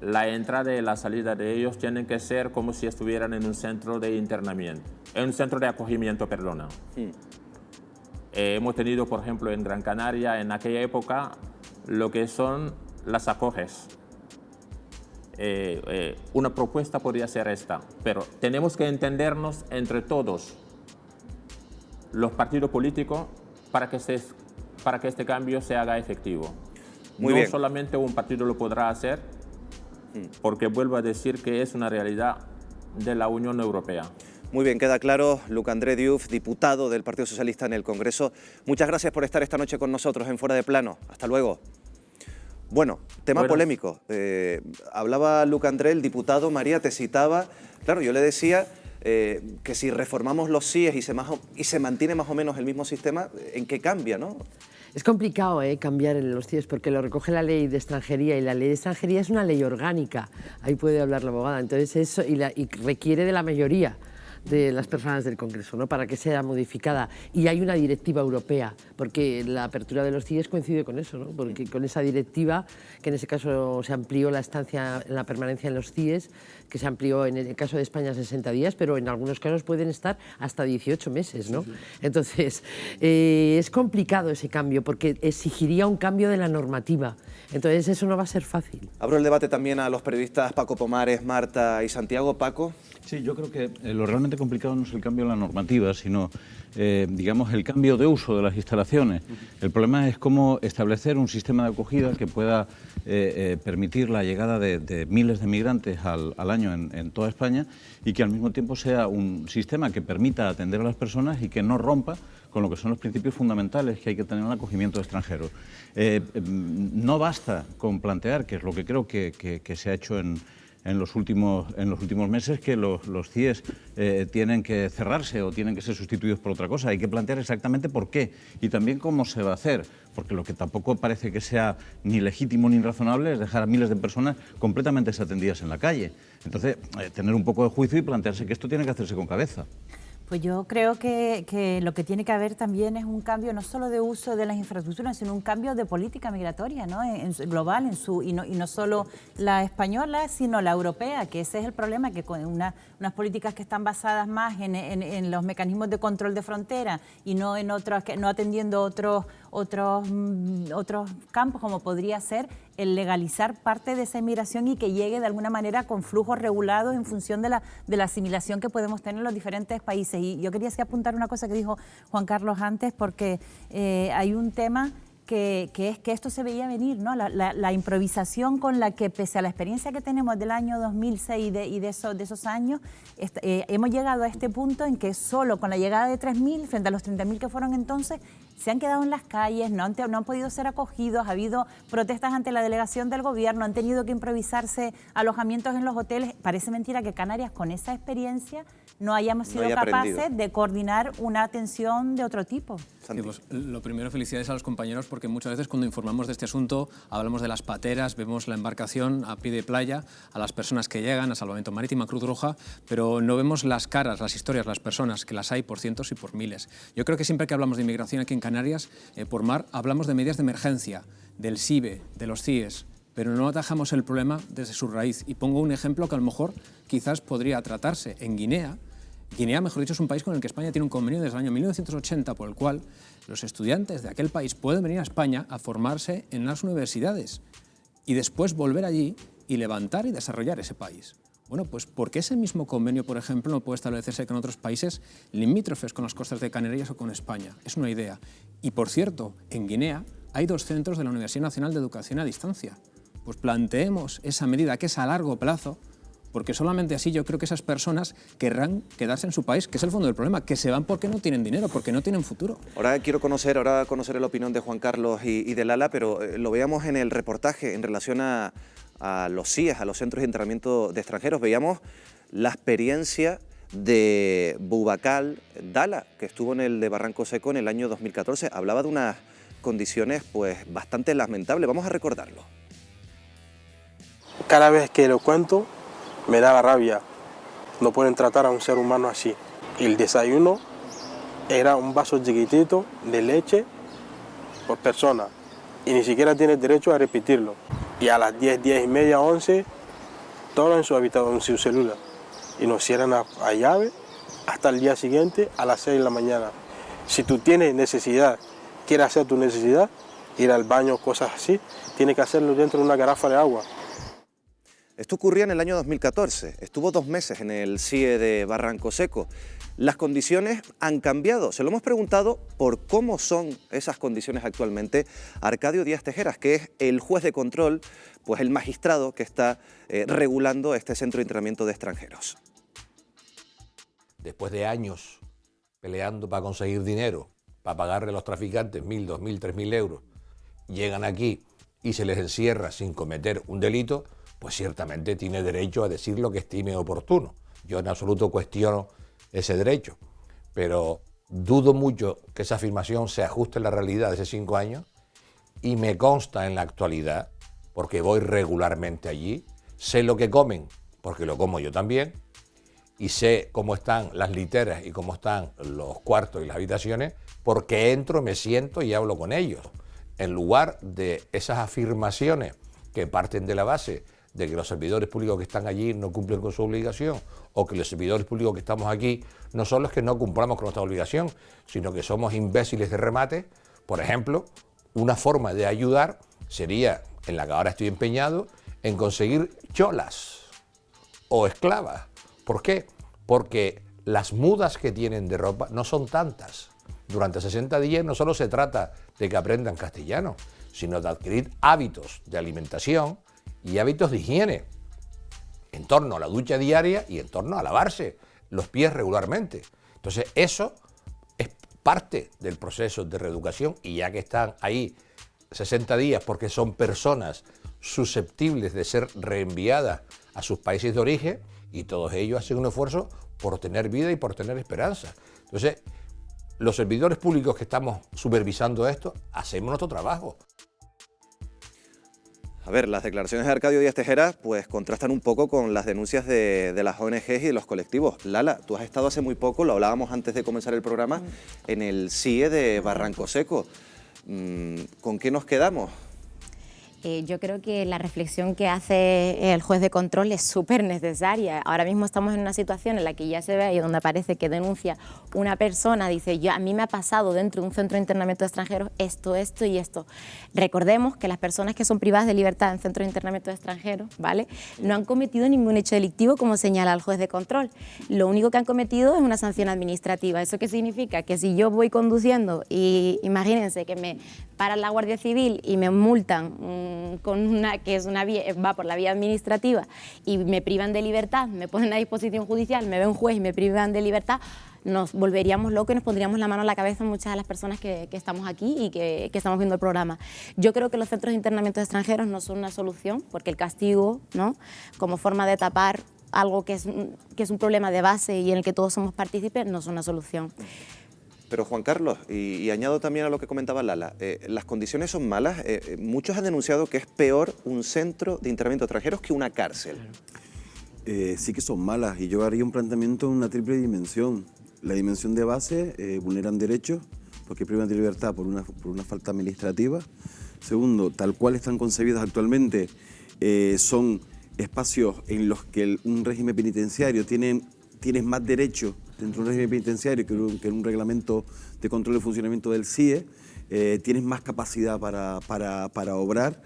La entrada y la salida de ellos tienen que ser como si estuvieran en un centro de internamiento, en un centro de acogimiento, perdona. Hemos tenido, por ejemplo, en Gran Canaria, en aquella época, lo que son las acoges. Una propuesta podría ser esta, pero tenemos que entendernos entre todos, los partidos políticos, para que este cambio se haga efectivo. Muy bien. Solamente un partido lo podrá hacer, porque vuelvo a decir que es una realidad de la Unión Europea. Muy bien, queda claro. Luc André Diouf, diputado del Partido Socialista en el Congreso. Muchas gracias por estar esta noche con nosotros en Fuera de Plano. Hasta luego. Bueno, tema polémico. Hablaba Luc André, el diputado. María, te citaba. Claro, yo le decía que si reformamos los CIES y se mantiene más o menos el mismo sistema, ¿en qué cambia, no? Es complicado cambiar en los CIES porque lo recoge la ley de extranjería y la ley de extranjería es una ley orgánica. Ahí puede hablar la abogada. Entonces eso y requiere de la mayoría de las personas del Congreso, ¿no?, para que sea modificada. Y hay una directiva europea, porque la apertura de los CIES coincide con eso, ¿no?, porque con esa directiva, que en ese caso se amplió la estancia, la permanencia en los CIES, que se amplió en el caso de España 60 días, pero en algunos casos pueden estar hasta 18 meses, ¿no? Sí, sí. Entonces, es complicado ese cambio, porque exigiría un cambio de la normativa. Entonces, eso no va a ser fácil. Abro el debate también a los periodistas Paco Pomares, Marta y Santiago. Paco. Sí, yo creo que lo realmente complicado no es el cambio en la normativa, sino, digamos, el cambio de uso de las instalaciones. El problema es cómo establecer un sistema de acogida que pueda permitir la llegada de miles de migrantes al año en toda España y que al mismo tiempo sea un sistema que permita atender a las personas y que no rompa con lo que son los principios fundamentales que hay que tener en el acogimiento de extranjeros. No basta con plantear, que es lo que creo que se ha hecho en los últimos meses, que los CIES tienen que cerrarse o tienen que ser sustituidos por otra cosa. Hay que plantear exactamente por qué y también cómo se va a hacer, porque lo que tampoco parece que sea ni legítimo ni razonable es dejar a miles de personas completamente desatendidas en la calle. Entonces, tener un poco de juicio y plantearse que esto tiene que hacerse con cabeza. Pues yo creo que lo que tiene que haber también es un cambio no solo de uso de las infraestructuras, sino un cambio de política migratoria, ¿no?, global, y no solo la española, sino la europea, que ese es el problema, que con unas políticas que están basadas más en los mecanismos de control de frontera y no en otros, no atendiendo otros campos, como podría ser el legalizar parte de esa inmigración y que llegue de alguna manera con flujos regulados en función de la asimilación que podemos tener en los diferentes países. Y yo quería apuntar una cosa que dijo Juan Carlos antes, porque hay un tema que es que esto se veía venir, ¿no? La improvisación con la que, pese a la experiencia que tenemos del año 2006 y de esos años, hemos llegado a este punto en que solo con la llegada de 3.000 frente a los 30.000 que fueron entonces, se han quedado en las calles, no han podido ser acogidos, ha habido protestas ante la delegación del gobierno, han tenido que improvisarse alojamientos en los hoteles. Parece mentira que Canarias, con esa experiencia, no hayamos sido capaces de coordinar una atención de otro tipo. Sí, pues, lo primero, felicidades a los compañeros, porque muchas veces cuando informamos de este asunto hablamos de las pateras, vemos la embarcación a pie de playa, a las personas que llegan, a Salvamento Marítimo, a Cruz Roja, pero no vemos las caras, las historias, las personas, que las hay por cientos y por miles. Yo creo que siempre que hablamos de inmigración aquí en Canarias, por mar, hablamos de medidas de emergencia, del SIBE, de los CIES, pero no atajamos el problema desde su raíz. Y pongo un ejemplo que a lo mejor quizás podría tratarse. En Guinea, mejor dicho, es un país con el que España tiene un convenio desde el año 1980 por el cual los estudiantes de aquel país pueden venir a España a formarse en las universidades y después volver allí y levantar y desarrollar ese país. Bueno, pues ¿por qué ese mismo convenio, por ejemplo, no puede establecerse con otros países limítrofes con las costas de Canarias o con España? Es una idea. Y, por cierto, en Guinea hay 2 centros de la Universidad Nacional de Educación a Distancia. Pues planteemos esa medida que es a largo plazo, porque solamente así yo creo que esas personas querrán quedarse en su país, que es el fondo del problema, que se van porque no tienen dinero, porque no tienen futuro. Ahora conocer la opinión de Juan Carlos y de Lala, pero lo veíamos en el reportaje en relación a los CIES, a los centros de internamiento de extranjeros. Veíamos la experiencia de Boubacar Dala, que estuvo en el de Barranco Seco en el año 2014. Hablaba de unas condiciones pues bastante lamentables. Vamos a recordarlo. Cada vez que lo cuento, me da la rabia. No pueden tratar a un ser humano así. El desayuno era un vaso chiquitito de leche por persona y ni siquiera tienes derecho a repetirlo. Y a las 10, 10 y media, 11, todo en su habitación, en su celular. Y nos cierran a llave hasta el día siguiente a las 6 de la mañana. Si tú tienes necesidad, quieres hacer tu necesidad, ir al baño, cosas así, tienes que hacerlo dentro de una garrafa de agua. Esto ocurría en el año 2014, estuvo 2 meses en el CIE de Barranco Seco. Las condiciones han cambiado, se lo hemos preguntado por cómo son esas condiciones actualmente a Arcadio Díaz Tejeras, que es el juez de control, pues el magistrado que está regulando este centro de internamiento de extranjeros. después de años peleando para conseguir dinero, para pagarle a los traficantes 1.000, 2.000, 3.000 euros, llegan aquí y se les encierra sin cometer un delito, pues ciertamente tiene derecho a decir lo que estime oportuno. Yo en absoluto cuestiono ese derecho, pero dudo mucho que esa afirmación se ajuste a la realidad de hace 5 años y me consta en la actualidad, porque voy regularmente allí, sé lo que comen, porque lo como yo también, y sé cómo están las literas y cómo están los cuartos y las habitaciones, porque entro, me siento y hablo con ellos. En lugar de esas afirmaciones que parten de la base de que los servidores públicos que están allí no cumplen con su obligación, o que los servidores públicos que estamos aquí no son los que no cumplamos con nuestra obligación, sino que somos imbéciles de remate. Por ejemplo, una forma de ayudar sería, en la que ahora estoy empeñado, en conseguir cholas o esclavas. ¿Por qué? Porque las mudas que tienen de ropa no son tantas. Durante 60 días no solo se trata de que aprendan castellano, sino de adquirir hábitos de alimentación y hábitos de higiene en torno a la ducha diaria y en torno a lavarse los pies regularmente. Entonces eso es parte del proceso de reeducación, y ya que están ahí 60 días porque son personas susceptibles de ser reenviadas a sus países de origen, y todos ellos hacen un esfuerzo por tener vida y por tener esperanza. Entonces, los servidores públicos que estamos supervisando esto, hacemos nuestro trabajo. A ver, las declaraciones de Arcadio Díaz Tejera pues contrastan un poco con las denuncias de las ONGs y de los colectivos. Lala, tú has estado hace muy poco, lo hablábamos antes de comenzar el programa, en el CIE de Barranco Seco. ¿Con qué nos quedamos? Yo creo que la reflexión que hace el juez de control es súper necesaria. Ahora mismo estamos en una situación en la que ya se ve, y donde aparece que denuncia una persona, dice, a mí me ha pasado dentro de un centro de internamiento de extranjeros esto, esto y esto. Recordemos que las personas que son privadas de libertad en centros de internamiento de extranjeros, ¿vale?, no han cometido ningún hecho delictivo, como señala el juez de control. Lo único que han cometido es una sanción administrativa. ¿Eso qué significa? Que si yo voy conduciendo y imagínense que me paran la Guardia Civil y me multan con una que es una vía, va por la vía administrativa, y me privan de libertad, me ponen a disposición judicial, me ve un juez y me privan de libertad, nos volveríamos locos y nos pondríamos la mano en la cabeza muchas de las personas que estamos aquí y que estamos viendo el programa. Yo creo que los centros de internamiento de extranjeros no son una solución, porque el castigo, ¿no?, como forma de tapar algo que es un problema de base y en el que todos somos partícipes, no es una solución. Pero Juan Carlos, y añado también a lo que comentaba Lala, las condiciones son malas. Muchos han denunciado que es peor un centro de internamiento de extranjeros que una cárcel. Sí que son malas, y yo haría un planteamiento en una triple dimensión. La dimensión de base, vulneran derechos porque privan de libertad por una falta administrativa. Segundo, tal cual están concebidas actualmente, son espacios en los que un régimen penitenciario tienes más derechos dentro de un régimen penitenciario que en un reglamento de control de funcionamiento del CIE, tienes más capacidad para obrar.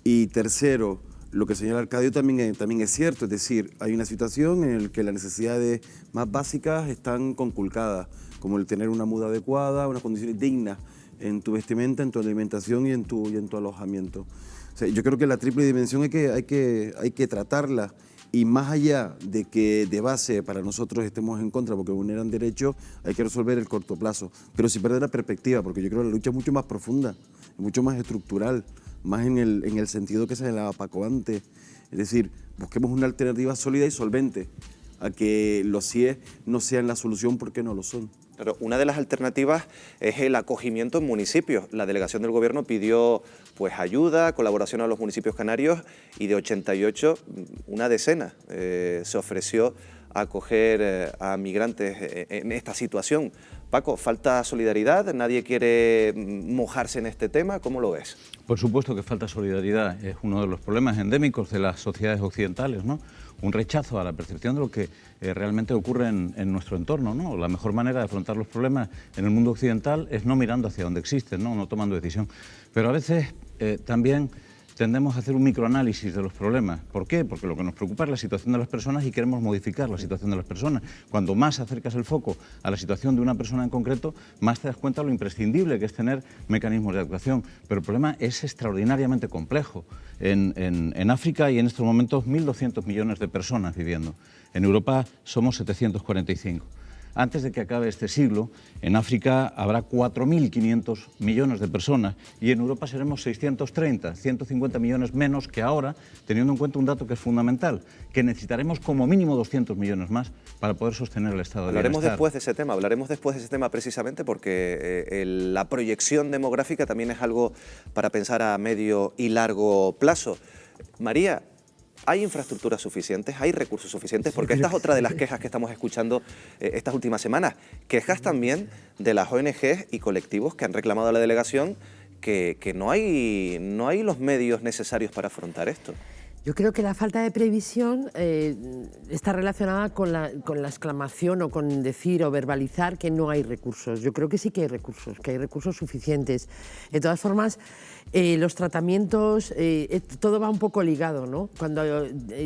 Y tercero, lo que señala Arcadio también es cierto, es decir, hay una situación en la que las necesidades más básicas están conculcadas, como el tener una muda adecuada, unas condiciones dignas en tu vestimenta, en tu alimentación y en tu alojamiento. O sea, yo creo que la triple dimensión hay que tratarla. Y más allá de que de base para nosotros estemos en contra porque vulneran derechos, hay que resolver el corto plazo, pero sin perder la perspectiva, porque yo creo que la lucha es mucho más profunda, mucho más estructural, más en el sentido que señalaba Paco antes. Es decir, busquemos una alternativa sólida y solvente a que los CIE no sean la solución, porque no lo son. Pero una de las alternativas es el acogimiento en municipios. La delegación del Gobierno pidió pues ayuda, colaboración a los municipios canarios, y de 88, una decena se ofreció a acoger a migrantes en esta situación. Paco, ¿falta solidaridad? ¿Nadie quiere mojarse en este tema? ¿Cómo lo ves? Por supuesto que falta solidaridad. Es uno de los problemas endémicos de las sociedades occidentales, ¿no? Un rechazo a la percepción de lo que realmente ocurre en nuestro entorno, ¿no? La mejor manera de afrontar los problemas en el mundo occidental es no mirando hacia donde existen, no tomando decisión. Pero a veces también tendemos a hacer un microanálisis de los problemas. ¿Por qué? Porque lo que nos preocupa es la situación de las personas y queremos modificar la situación de las personas. Cuando más acercas el foco a la situación de una persona en concreto, más te das cuenta de lo imprescindible que es tener mecanismos de actuación. Pero el problema es extraordinariamente complejo. En África hay en estos momentos 1.200 millones de personas viviendo. En Europa somos 745. antes de que acabe este siglo, en África habrá 4.500 millones de personas y en Europa seremos 630, 150 millones menos que ahora, teniendo en cuenta un dato que es fundamental, que necesitaremos como mínimo 200 millones más para poder sostener el estado de bienestar. Hablaremos después de ese tema precisamente porque la proyección demográfica también es algo para pensar a medio y largo plazo. María, ¿hay infraestructuras suficientes? ¿Hay recursos suficientes? Porque esta es otra de las quejas que estamos escuchando estas últimas semanas. Quejas también de las ONGs y colectivos que han reclamado a la delegación que no hay los medios necesarios para afrontar esto. Yo creo que la falta de previsión está relacionada con la exclamación o con decir o verbalizar que no hay recursos. Yo creo que sí que hay recursos suficientes. De todas formas, los tratamientos, todo va un poco ligado, ¿no? Cuando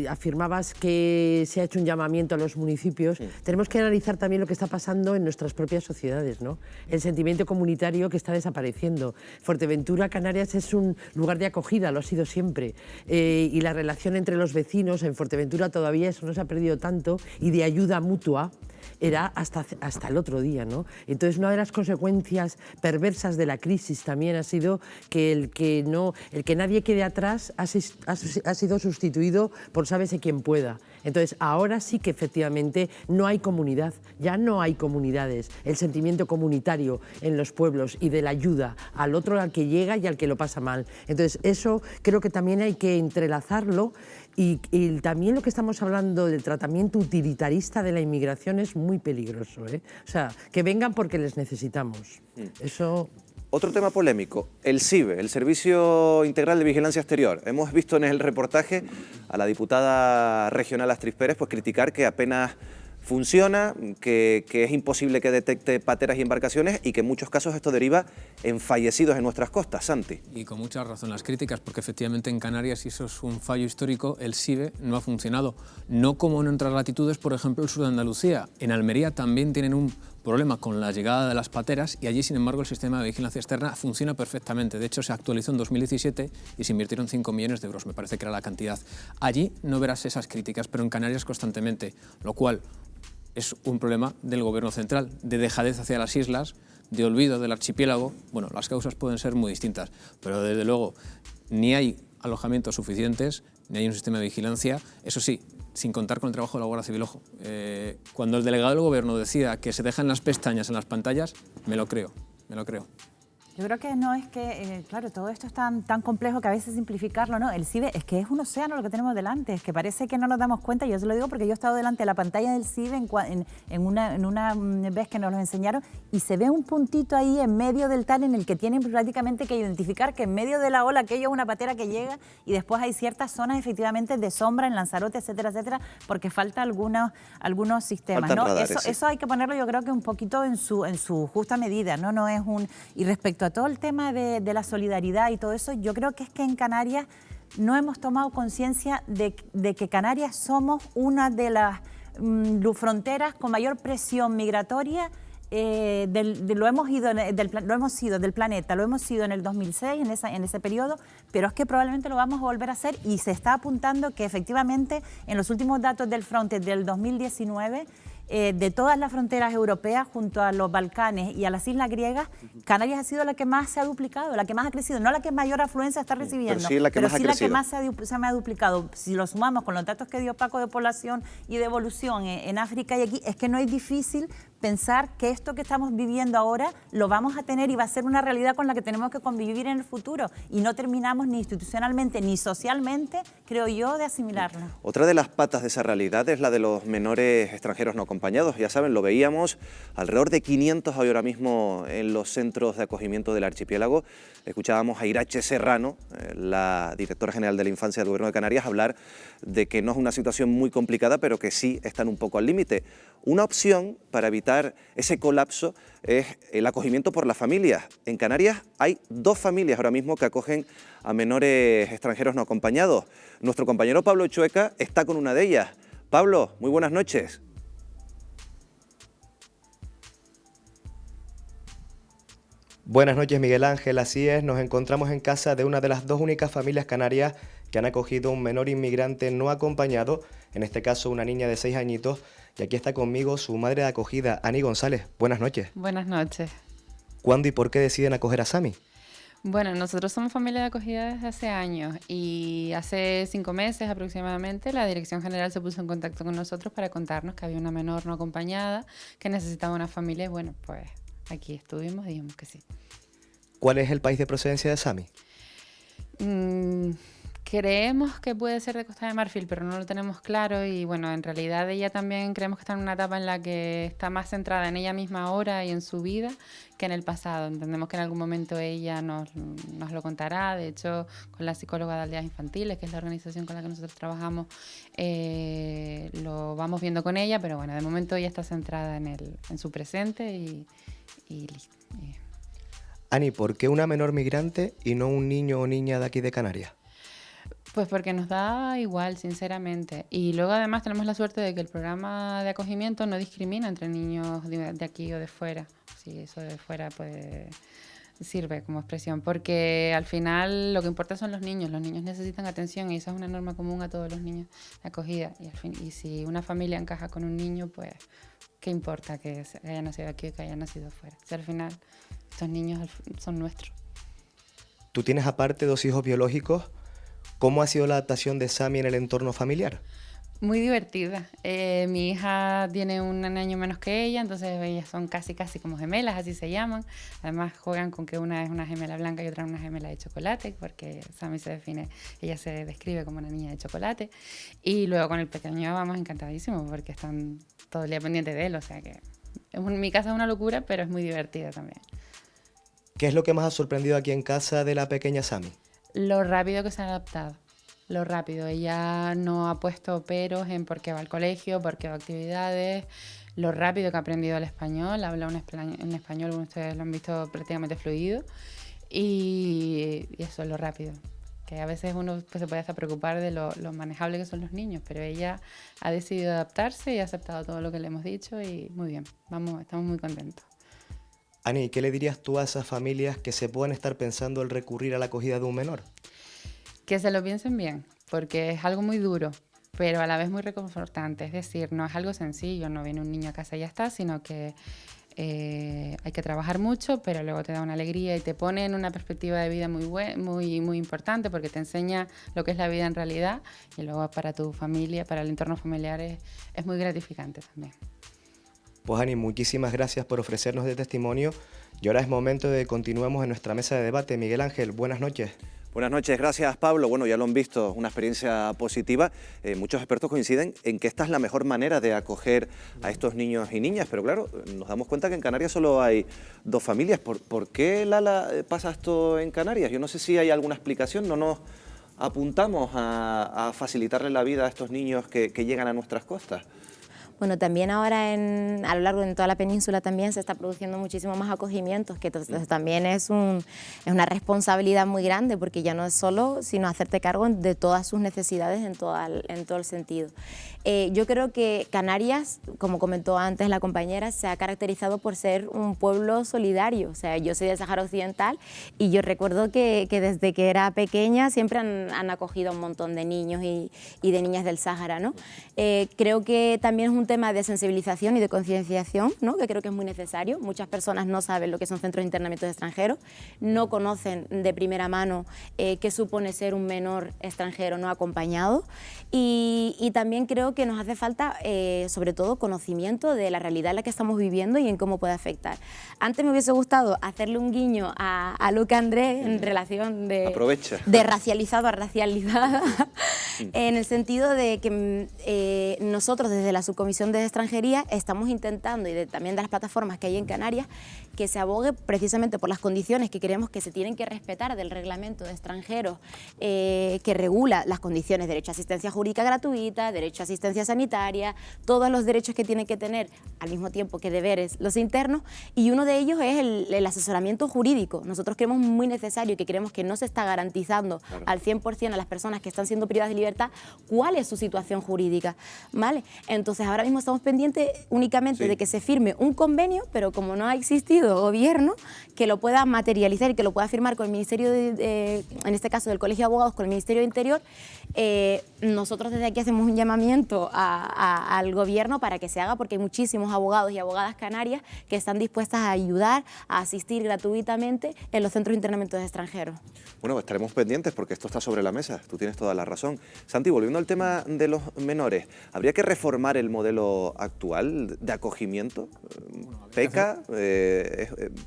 afirmabas que se ha hecho un llamamiento a los municipios, tenemos que analizar también lo que está pasando en nuestras propias sociedades, ¿no? El sentimiento comunitario que está desapareciendo. Fuerteventura, Canarias, es un lugar de acogida, lo ha sido siempre. Y la relación entre los vecinos en Fuerteventura todavía eso no se ha perdido tanto, y de ayuda mutua era hasta el otro día, ¿no? Entonces, una de las consecuencias perversas de la crisis también ha sido que el que nadie quede atrás ha sido sustituido por sálvese quien pueda. Entonces, ahora sí que efectivamente no hay comunidad, ya no hay comunidades. El sentimiento comunitario en los pueblos y de la ayuda al otro, al que llega y al que lo pasa mal. Entonces, eso creo que también hay que entrelazarlo. Y también lo que estamos hablando del tratamiento utilitarista de la inmigración es muy peligroso, ¿eh? O sea, que vengan porque les necesitamos. Eso... Otro tema polémico, el SIVE, el Servicio Integral de Vigilancia Exterior. Hemos visto en el reportaje a la diputada regional Astrid Pérez pues, criticar que apenas funciona, que es imposible que detecte pateras y embarcaciones y que en muchos casos esto deriva en fallecidos en nuestras costas. Santi. Y con mucha razón las críticas, porque efectivamente en Canarias, y eso es un fallo histórico, el SIVE no ha funcionado. No como en otras latitudes, por ejemplo el sur de Andalucía. En Almería también tienen un problema con la llegada de las pateras y allí, sin embargo, el sistema de vigilancia externa funciona perfectamente. De hecho, se actualizó en 2017 y se invirtieron 5 millones de euros, me parece que era la cantidad. Allí no verás esas críticas, pero en Canarias constantemente, lo cual es un problema del gobierno central, de dejadez hacia las islas, de olvido del archipiélago. Bueno, las causas pueden ser muy distintas, pero desde luego ni hay alojamientos suficientes, ni hay un sistema de vigilancia. Eso sí, sin contar con el trabajo de la Guardia Civil. Ojo, cuando el delegado del gobierno decida que se dejan las pestañas en las pantallas, me lo creo. Yo creo que no es que, claro, todo esto es tan complejo que a veces simplificarlo, ¿no? El SIVE es que es un océano lo que tenemos delante, es que parece que no nos damos cuenta. Yo se lo digo porque yo he estado delante de la pantalla del SIVE en una vez que nos lo enseñaron y se ve un puntito ahí en medio del tal en el que tienen prácticamente que identificar que en medio de la ola aquello es una patera que llega y después hay ciertas zonas efectivamente de sombra en Lanzarote, etcétera, etcétera, porque falta algunos sistemas, ¿no? Radares, eso hay que ponerlo yo creo que un poquito en su justa medida, ¿no? No es un... Y respecto a todo el tema de la solidaridad y todo eso, yo creo que es que en Canarias no hemos tomado conciencia de que Canarias somos una de las fronteras con mayor presión migratoria. Lo hemos sido del planeta, lo hemos sido en el 2006, en ese periodo, pero es que probablemente lo vamos a volver a hacer y se está apuntando que efectivamente en los últimos datos del Frontex del 2019, de todas las fronteras europeas junto a los Balcanes y a las islas griegas, Canarias ha sido la que más se ha duplicado, la que más ha crecido, no la que mayor afluencia está recibiendo, pero sí la que más se ha duplicado. Si lo sumamos con los datos que dio Paco de población y de evolución en África y aquí, es que no es difícil pensar que esto que estamos viviendo ahora lo vamos a tener y va a ser una realidad con la que tenemos que convivir en el futuro y no terminamos ni institucionalmente ni socialmente, creo yo, de asimilarlo. Otra de las patas de esa realidad es la de los menores extranjeros no acompañados. Ya saben, lo veíamos, alrededor de 500 hay ahora mismo en los centros de acogimiento del archipiélago. Escuchábamos a Irache Serrano, la directora general de la Infancia del Gobierno de Canarias, hablar de que no es una situación muy complicada, pero que sí están un poco al límite. Una opción para evitar ese colapso es el acogimiento por las familias. En Canarias hay 2 familias ahora mismo que acogen a menores extranjeros no acompañados. Nuestro compañero Pablo Chueca está con una de ellas. Pablo, muy buenas noches. Buenas noches, Miguel Ángel. Así es, nos encontramos en casa de una de las 2 únicas familias canarias que han acogido a un menor inmigrante no acompañado, en este caso una niña de 6 añitos, Y aquí está conmigo su madre de acogida, Ani González. Buenas noches. Buenas noches. ¿Cuándo y por qué deciden acoger a Sami? Bueno, nosotros somos familia de acogida desde hace años y hace 5 meses aproximadamente la Dirección General se puso en contacto con nosotros para contarnos que había una menor no acompañada que necesitaba una familia y bueno, pues aquí estuvimos y dijimos que sí. ¿Cuál es el país de procedencia de Sami? Creemos que puede ser de Costa de Marfil, pero no lo tenemos claro y bueno, en realidad ella también creemos que está en una etapa en la que está más centrada en ella misma ahora y en su vida que en el pasado. Entendemos que en algún momento ella nos lo contará. De hecho, con la psicóloga de aldeas infantiles, que es la organización con la que nosotros trabajamos, lo vamos viendo con ella, pero bueno, de momento ella está centrada en su presente y listo. Ani, ¿por qué una menor migrante y no un niño o niña de aquí de Canarias? Pues porque nos da igual, sinceramente. Y luego además tenemos la suerte de que el programa de acogimiento no discrimina entre niños de aquí o de fuera. Sí, eso de fuera sirve como expresión, porque al final lo que importa son los niños necesitan atención y esa es una norma común a todos los niños de acogida. Y si una familia encaja con un niño, pues ¿qué importa que haya nacido aquí o que haya nacido fuera? O sea, al final estos niños son nuestros. Tú tienes aparte 2 hijos biológicos. ¿Cómo ha sido la adaptación de Sami en el entorno familiar? Muy divertida. Mi hija tiene 1 año menos que ella, entonces ellas son casi como gemelas, así se llaman. Además juegan con que una es una gemela blanca y otra es una gemela de chocolate, porque Sami ella se describe como una niña de chocolate. Y luego con el pequeño vamos encantadísimos porque están todo el día pendientes de él, o sea que en mi casa es una locura, pero es muy divertida también. ¿Qué es lo que más ha sorprendido aquí en casa de la pequeña Sami? Lo rápido que se ha adaptado, lo rápido. Ella no ha puesto peros en por qué va al colegio, por qué va a actividades, lo rápido que ha aprendido el español, habla un español, ustedes lo han visto prácticamente fluido, y eso es lo rápido. Que a veces uno pues, se puede hasta preocupar de lo manejable que son los niños, pero ella ha decidido adaptarse y ha aceptado todo lo que le hemos dicho y muy bien, estamos muy contentos. Ani, ¿qué le dirías tú a esas familias que se puedan estar pensando el recurrir a la acogida de un menor? Que se lo piensen bien, porque es algo muy duro, pero a la vez muy reconfortante. Es decir, no es algo sencillo, no viene un niño a casa y ya está, sino que hay que trabajar mucho, pero luego te da una alegría y te pone en una perspectiva de vida muy importante, porque te enseña lo que es la vida en realidad y luego para tu familia, para el entorno familiar es muy gratificante también. Pues Ani, muchísimas gracias por ofrecernos de testimonio y ahora es momento de que continuemos en nuestra mesa de debate. Miguel Ángel, buenas noches. Buenas noches, gracias Pablo. Bueno, ya lo han visto, una experiencia positiva. Muchos expertos coinciden en que esta es la mejor manera de acoger a estos niños y niñas, pero claro, nos damos cuenta que en Canarias solo hay 2 familias. ¿Por qué, Lala, pasa esto en Canarias? Yo no sé si hay alguna explicación, no nos apuntamos a facilitarle la vida a estos niños que llegan a nuestras costas. Bueno, también ahora a lo largo de toda la península también se está produciendo muchísimo más acogimientos, que entonces también es una responsabilidad muy grande, porque ya no es solo, sino hacerte cargo de todas sus necesidades en todo el sentido. Yo creo que Canarias, como comentó antes la compañera, se ha caracterizado por ser un pueblo solidario. O sea, yo soy del Sáhara Occidental y yo recuerdo que desde que era pequeña siempre han acogido a un montón de niños y de niñas del Sáhara, ¿no? Creo que también es un tema de sensibilización y de concienciación, ¿no? Que creo que es muy necesario. Muchas personas no saben lo que son centros de internamiento de extranjeros, no conocen de primera mano qué supone ser un menor extranjero no acompañado y también creo que nos hace falta, sobre todo, conocimiento de la realidad en la que estamos viviendo y en cómo puede afectar. Antes me hubiese gustado hacerle un guiño a Luca Andrés en relación de racializado a racializada, en el sentido de que nosotros desde la Subcomisión de Extranjería estamos intentando, y también de las plataformas que hay en Canarias, que se abogue precisamente por las condiciones que creemos que se tienen que respetar del reglamento de extranjeros que regula las condiciones, derecho a asistencia jurídica gratuita, derecho a asistencia sanitaria, todos los derechos que tienen que tener al mismo tiempo que deberes los internos, y uno de ellos es el asesoramiento jurídico. Nosotros creemos muy necesario y que creemos que no se está garantizando al 100% a las personas que están siendo privadas de libertad cuál es su situación jurídica, ¿vale? Entonces ahora mismo estamos pendientes únicamente de que se firme un convenio, pero como no ha existido gobierno que lo pueda materializar y que lo pueda firmar con el Ministerio, en este caso del Colegio de Abogados, con el Ministerio de Interior, nosotros desde aquí hacemos un llamamiento al gobierno para que se haga, porque hay muchísimos abogados y abogadas canarias que están dispuestas a ayudar, a asistir gratuitamente en los centros de internamiento de extranjeros. Bueno, estaremos pendientes porque esto está sobre la mesa, tú tienes toda la razón. Santi, volviendo al tema de los menores, ¿habría que reformar el modelo actual de acogimiento? ¿Peca?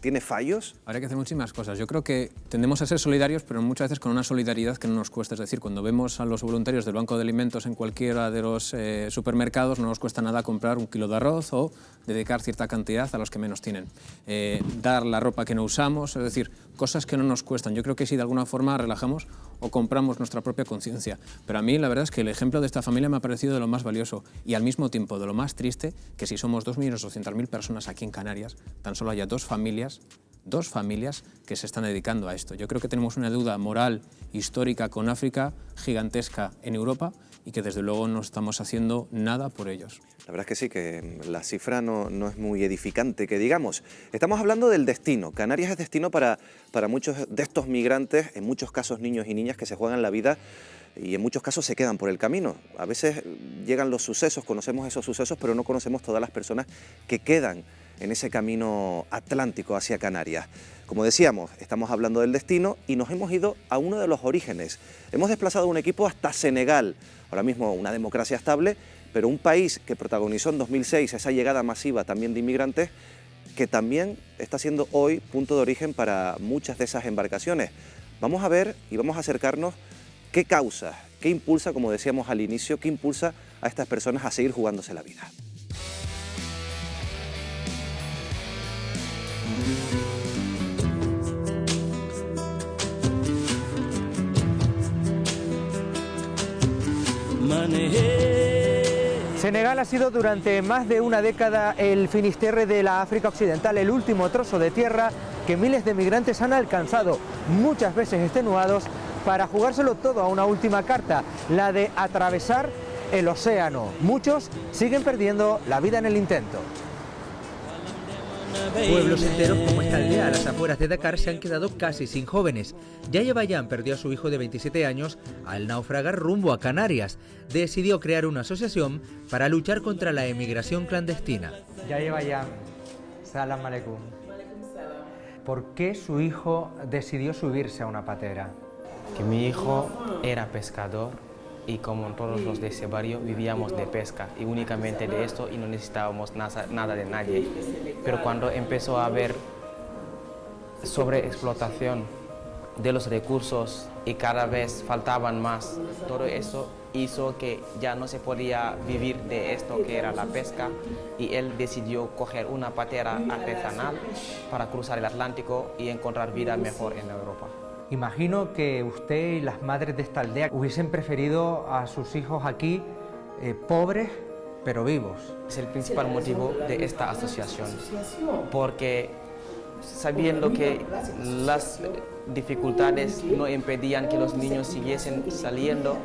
¿Tiene fallos? Habría que hacer muchísimas cosas. Yo creo que tendemos a ser solidarios, pero muchas veces con una solidaridad que no nos cuesta. Es decir, cuando vemos a los voluntarios del Banco de Alimentos en cualquiera de los supermercados, no nos cuesta nada comprar 1 kilo de arroz o dedicar cierta cantidad a los que menos tienen. Dar la ropa que no usamos, es decir, cosas que no nos cuestan. Yo creo que si de alguna forma relajamos o compramos nuestra propia conciencia. Pero a mí la verdad es que el ejemplo de esta familia me ha parecido de lo más valioso y al mismo tiempo de lo más triste, que si somos 2.200.000 personas aquí en Canarias, tan solo haya dos familias que se están dedicando a esto. Yo creo que tenemos una deuda moral, histórica con África, gigantesca en Europa, y que desde luego no estamos haciendo nada por ellos. La verdad es que sí, que la cifra no es muy edificante, que digamos. Estamos hablando del destino. Canarias es destino para muchos de estos migrantes, en muchos casos niños y niñas que se juegan la vida y en muchos casos se quedan por el camino. A veces llegan los sucesos, conocemos esos sucesos, pero no conocemos todas las personas que quedan en ese camino atlántico hacia Canarias. Como decíamos, estamos hablando del destino y nos hemos ido a uno de los orígenes. Hemos desplazado un equipo hasta Senegal, ahora mismo una democracia estable, pero un país que protagonizó en 2006 esa llegada masiva también de inmigrantes, que también está siendo hoy punto de origen para muchas de esas embarcaciones. Vamos a ver y vamos a acercarnos qué causa, qué impulsa, como decíamos al inicio, qué impulsa a estas personas a seguir jugándose la vida. Senegal ha sido durante más de una década el Finisterre de la África Occidental, el último trozo de tierra que miles de migrantes han alcanzado, muchas veces extenuados, para jugárselo todo a una última carta, la de atravesar el océano. Muchos siguen perdiendo la vida en el intento. Pueblos enteros como esta aldea a las afueras de Dakar se han quedado casi sin jóvenes. Yaya Bayán perdió a su hijo de 27 años al naufragar rumbo a Canarias. Decidió crear una asociación para luchar contra la emigración clandestina. Yaya Bayán, salam aleikum. ¿Por qué su hijo decidió subirse a una patera? Que mi hijo era pescador y como todos los de ese barrio vivíamos de pesca y únicamente de esto y no necesitábamos nada de nadie. Pero cuando empezó a haber sobreexplotación de los recursos y cada vez faltaban más, todo eso hizo que ya no se podía vivir de esto que era la pesca y él decidió coger una patera artesanal para cruzar el Atlántico y encontrar vida mejor en Europa. Imagino que usted y las madres de esta aldea hubiesen preferido a sus hijos aquí pobres pero vivos. Es el principal motivo de esta asociación, porque sabiendo que las dificultades no impedían que los niños siguiesen saliendo,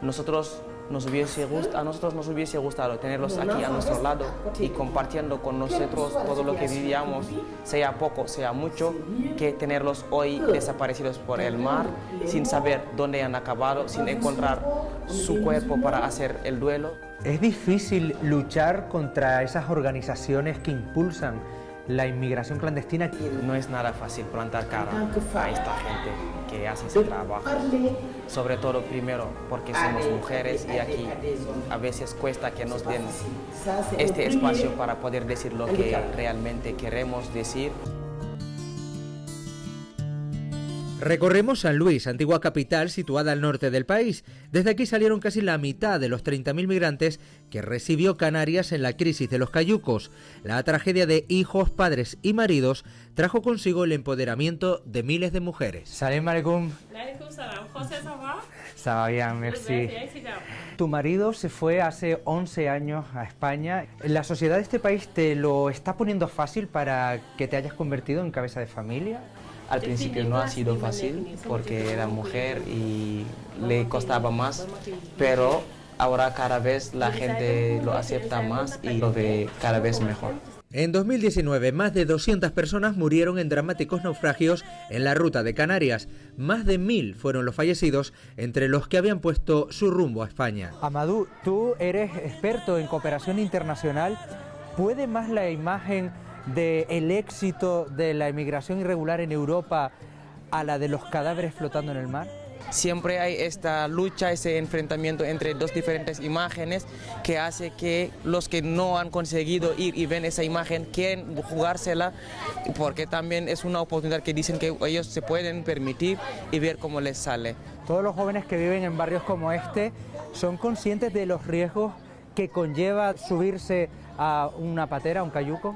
a nosotros nos hubiese gustado tenerlos aquí a nuestro lado y compartiendo con nosotros todo lo que vivíamos, sea poco, sea mucho, que tenerlos hoy desaparecidos por el mar, sin saber dónde han acabado, sin encontrar su cuerpo para hacer el duelo. Es difícil luchar contra esas organizaciones que impulsan la inmigración clandestina. No es nada fácil plantar cara a esta gente que hace ese trabajo, sobre todo primero porque somos mujeres y aquí a veces cuesta que nos den este espacio para poder decir lo que realmente queremos decir. Recorremos San Luis, antigua capital situada al norte del país. Desde aquí salieron casi la mitad de los 30.000 migrantes que recibió Canarias en la crisis de los cayucos. La tragedia de hijos, padres y maridos trajo consigo el empoderamiento de miles de mujeres. Salam aleikum. Ça va bien, merci. Tu marido se fue hace 11 años a España. ¿La sociedad de este país te lo está poniendo fácil para que te hayas convertido en cabeza de familia? Al principio no ha sido fácil porque era mujer y le costaba más, pero ahora cada vez la gente lo acepta más y lo ve cada vez mejor. En 2019, más de 200 personas murieron en dramáticos naufragios en la ruta de Canarias. Más de 1000 fueron los fallecidos, entre los que habían puesto su rumbo a España. Amadou, tú eres experto en cooperación internacional. ¿Puede más la imagen del éxito de la inmigración irregular en Europa a la de los cadáveres flotando en el mar? Siempre hay esta lucha, ese enfrentamiento entre dos diferentes imágenes que hace que los que no han conseguido ir y ven esa imagen quieren jugársela, porque también es una oportunidad que dicen que ellos se pueden permitir y ver cómo les sale. Todos los jóvenes que viven en barrios como este son conscientes de los riesgos que conlleva subirse a una patera, a un cayuco.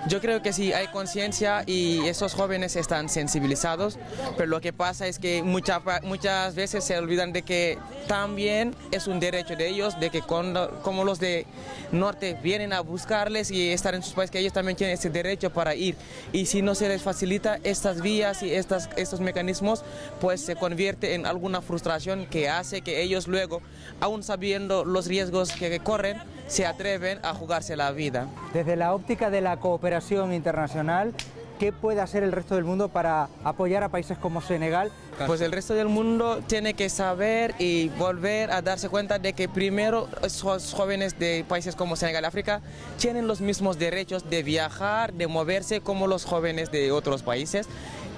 Yo creo que sí, hay conciencia y esos jóvenes están sensibilizados, pero lo que pasa es que muchas veces se olvidan de que también es un derecho de ellos, de que como los de norte vienen a buscarles y estar en sus países, que ellos también tienen ese derecho para ir. Y si no se les facilita estas vías y estos mecanismos, pues se convierte en alguna frustración que hace que ellos luego, aún sabiendo los riesgos que corren, se atreven a jugarse la vida. Desde la óptica de la cooperación internacional, ¿qué puede hacer el resto del mundo para apoyar a países como Senegal? Pues el resto del mundo tiene que saber y volver a darse cuenta de que primero esos jóvenes de países como Senegal y África tienen los mismos derechos de viajar, de moverse como los jóvenes de otros países,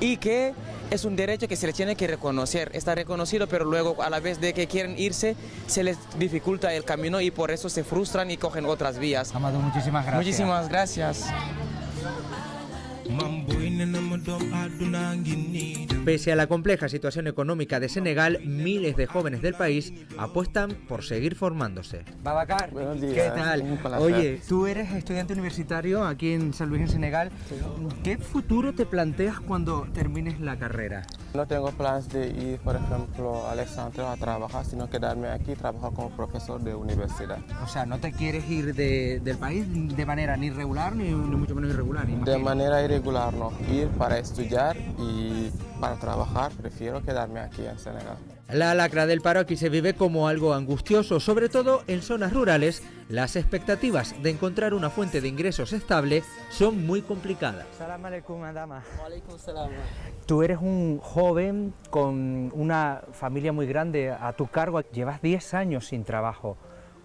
y que es un derecho que se les tiene que reconocer. Está reconocido, pero luego a la vez de que quieren irse se les dificulta el camino y por eso se frustran y cogen otras vías. Amadou, muchísimas gracias. Muchísimas gracias. Pese a la compleja situación económica de Senegal, miles de jóvenes del país apuestan por seguir formándose. Babacar, buenos días. ¿qué tal? Un placer. Oye, tú eres estudiante universitario aquí en San Luis, en Senegal. ¿Qué futuro te planteas cuando termines la carrera? No tengo planes de ir, por ejemplo, al extranjero a trabajar, sino quedarme aquí y trabajar como profesor de universidad. O sea, ¿no te quieres ir del país de manera ni regular ni mucho menos irregular? De manera irregular no, ir para estudiar y para trabajar, prefiero quedarme aquí en Senegal. La lacra del paro aquí se vive como algo angustioso, sobre todo en zonas rurales. Las expectativas de encontrar una fuente de ingresos estable son muy complicadas. Salam alaikum, madama. Tú eres un joven con una familia muy grande a tu cargo, llevas 10 años sin trabajo.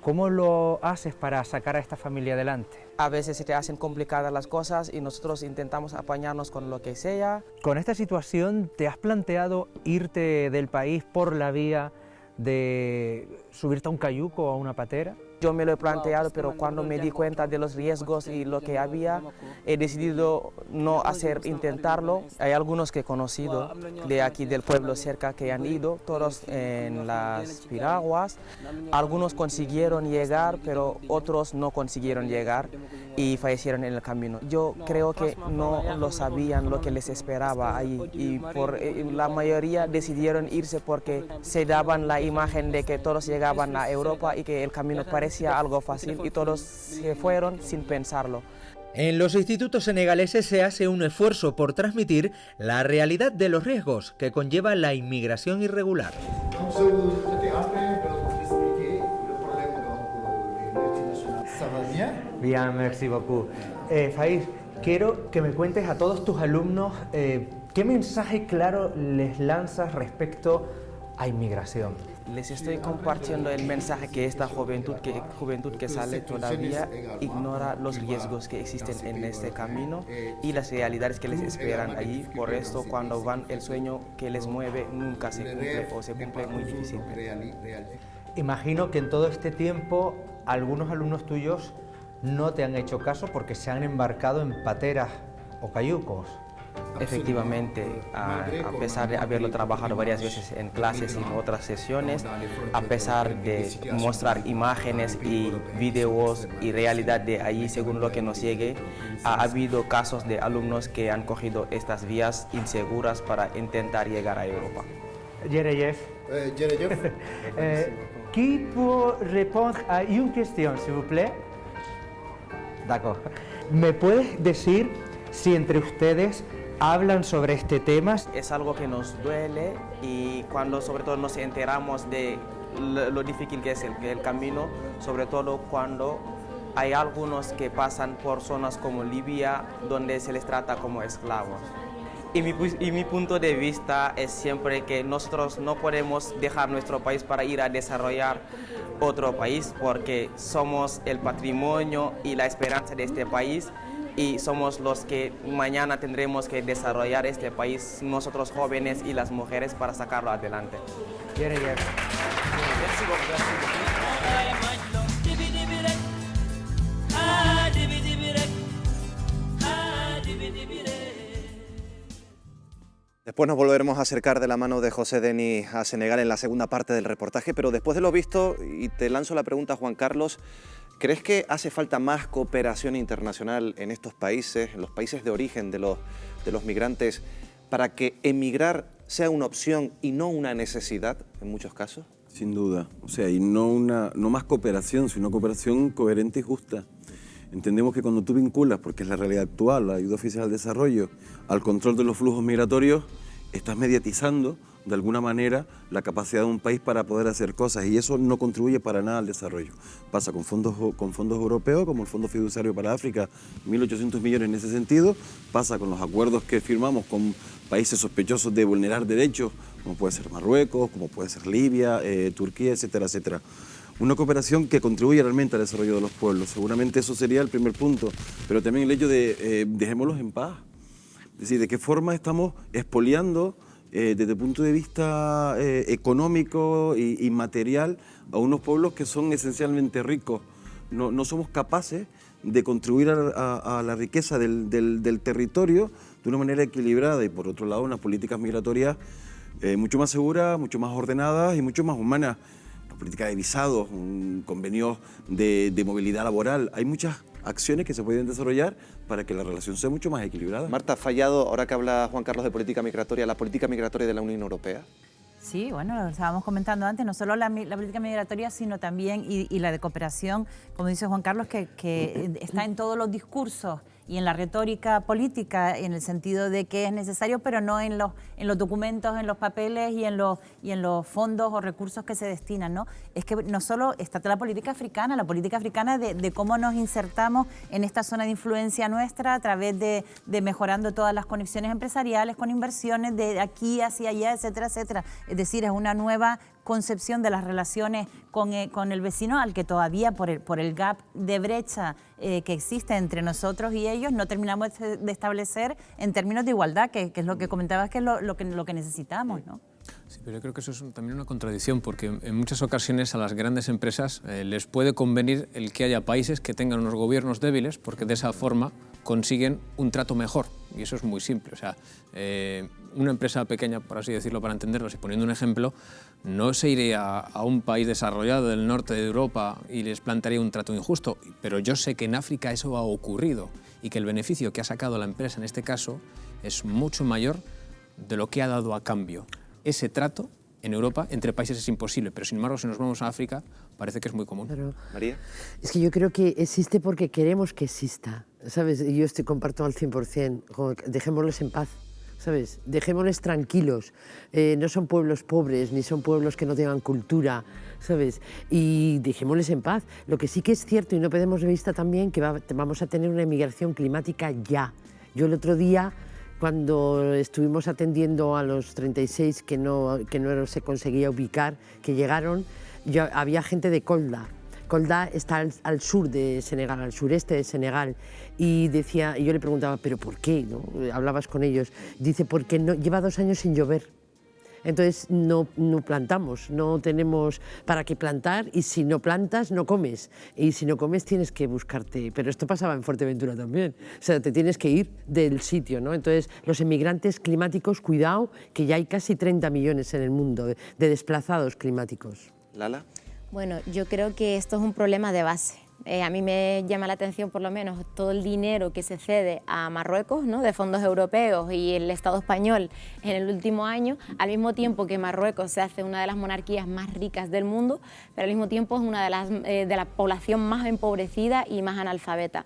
¿Cómo lo haces para sacar a esta familia adelante? A veces se te hacen complicadas las cosas y nosotros intentamos apañarnos con lo que sea. Con esta situación, ¿te has planteado irte del país por la vía de subirte a un cayuco o a una patera? Yo me lo he planteado, pero cuando me di cuenta de los riesgos y lo que había, he decidido no intentarlo. Hay algunos que he conocido de aquí del pueblo cerca que han ido, todos en las piraguas. Algunos consiguieron llegar, pero otros no consiguieron llegar y fallecieron en el camino. Yo creo que no lo sabían lo que les esperaba ahí y la mayoría decidieron irse porque se daban la imagen de que todos llegaban a Europa y que el camino parecía algo fácil y todos se fueron sin pensarlo. En los institutos senegaleses se hace un esfuerzo por transmitir la realidad de los riesgos que conlleva la inmigración irregular. Bien, merci beaucoup. Faiz, quiero que me cuentes a todos tus alumnos qué mensaje claro les lanzas respecto a inmigración. Les estoy compartiendo el mensaje que esta juventud que sale todavía ignora los riesgos que existen en este camino y las realidades que les esperan allí. Por esto, cuando van, el sueño que les mueve nunca se cumple o se cumple muy difícilmente. Imagino que en todo este tiempo algunos alumnos tuyos no te han hecho caso porque se han embarcado en pateras o cayucos. Efectivamente, a pesar de haberlo trabajado varias veces en clases y en otras sesiones, a pesar de mostrar imágenes y videos y realidad de allí según lo que nos llegue, ha habido casos de alumnos que han cogido estas vías inseguras para intentar llegar a Europa. Jerejef, qui peut répondre a una cuestión, s'il vous plaît? D'accord. ¿Me puedes decir si entre ustedes hablan sobre este tema? Es algo que nos duele y cuando sobre todo nos enteramos de lo difícil que es el camino, sobre todo cuando hay algunos que pasan por zonas como Libia, donde se les trata como esclavos. Y mi punto de vista es siempre que nosotros no podemos dejar nuestro país para ir a desarrollar otro país, porque somos el patrimonio y la esperanza de este país, y somos los que mañana tendremos que desarrollar este país, nosotros jóvenes y las mujeres, para sacarlo adelante. Después nos volveremos a acercar de la mano de José Denis a Senegal en la segunda parte del reportaje, pero después de lo visto, y te lanzo la pregunta, Juan Carlos, ¿crees que hace falta más cooperación internacional en estos países, en los países de origen de los migrantes, para que emigrar sea una opción y no una necesidad en muchos casos? Sin duda, o sea, y no más cooperación, sino cooperación coherente y justa. Entendemos que cuando tú vinculas, porque es la realidad actual, la ayuda oficial al desarrollo, al control de los flujos migratorios, estás mediatizando de alguna manera la capacidad de un país para poder hacer cosas, y eso no contribuye para nada al desarrollo. Pasa con fondos europeos, como el Fondo Fiduciario para África, 1.800 millones en ese sentido, pasa con los acuerdos que firmamos con países sospechosos de vulnerar derechos, como puede ser Marruecos, como puede ser Libia, Turquía, etcétera, etcétera. Una cooperación que contribuye realmente al desarrollo de los pueblos. Seguramente eso sería el primer punto, pero también el hecho de dejémoslos en paz. Es decir, de qué forma estamos expoliando desde el punto de vista económico y material a unos pueblos que son esencialmente ricos. No somos capaces de contribuir a la riqueza del territorio de una manera equilibrada, y por otro lado unas políticas migratorias mucho más seguras, mucho más ordenadas y mucho más humanas. Política de visados, convenios de movilidad laboral. Hay muchas acciones que se pueden desarrollar para que la relación sea mucho más equilibrada. Marta, ¿ha fallado, ahora que habla Juan Carlos de política migratoria, la política migratoria de la Unión Europea? Sí, bueno, lo estábamos comentando antes, no solo la política migratoria, sino también y la de cooperación, como dice Juan Carlos, que está en todos los discursos y en la retórica política, en el sentido de que es necesario, pero no en los documentos, en los papeles y en los fondos o recursos que se destinan, ¿no? Es que no solo está la política africana de cómo nos insertamos en esta zona de influencia nuestra a través de mejorando todas las conexiones empresariales con inversiones de aquí hacia allá, etcétera, etcétera. Es decir, es una nueva concepción de las relaciones con el vecino, al que todavía por el gap de brecha que existe entre nosotros y ellos no terminamos de establecer en términos de igualdad, que es lo que comentabas, que es lo que necesitamos, ¿no? Sí, pero yo creo que eso es también una contradicción, porque en muchas ocasiones a las grandes empresas les puede convenir el que haya países que tengan unos gobiernos débiles, porque de esa forma consiguen un trato mejor, y eso es muy simple. O sea, una empresa pequeña, por así decirlo, para entenderlo, y poniendo un ejemplo, no se iría a un país desarrollado del norte de Europa y les plantearía un trato injusto, pero yo sé que en África eso ha ocurrido y que el beneficio que ha sacado la empresa en este caso es mucho mayor de lo que ha dado a cambio. Ese trato en Europa entre países es imposible, pero sin embargo si nos vamos a África parece que es muy común. Pero, María. Es que yo creo que existe porque queremos que exista, ¿sabes? Yo comparto al 100%, dejémoslos en paz, ¿sabes? Dejémosles tranquilos, no son pueblos pobres, ni son pueblos que no tengan cultura, ¿sabes? Y dejémosles en paz. Lo que sí que es cierto, y no perdemos de vista también, que vamos a tener una emigración climática ya. Yo el otro día, cuando estuvimos atendiendo a los 36 que no se conseguía ubicar, que llegaron, había gente de Kolda. Kolda está al sur de Senegal, al sureste de Senegal, y yo le preguntaba, ¿pero por qué? ¿No? Hablabas con ellos. Dice, porque lleva 2 años sin llover. Entonces no plantamos, no tenemos para qué plantar, y si no plantas no comes, y si no comes tienes que buscarte, pero esto pasaba en Fuerteventura también, o sea, te tienes que ir del sitio, ¿no? Entonces los emigrantes climáticos, cuidado, que ya hay casi 30 millones en el mundo de desplazados climáticos. Lala. Bueno, yo creo que esto es un problema de base. A mí me llama la atención por lo menos todo el dinero que se cede a Marruecos, ¿no?, de fondos europeos y el Estado español en el último año, al mismo tiempo que Marruecos se hace una de las monarquías más ricas del mundo, pero al mismo tiempo es una de la población más empobrecida y más analfabeta.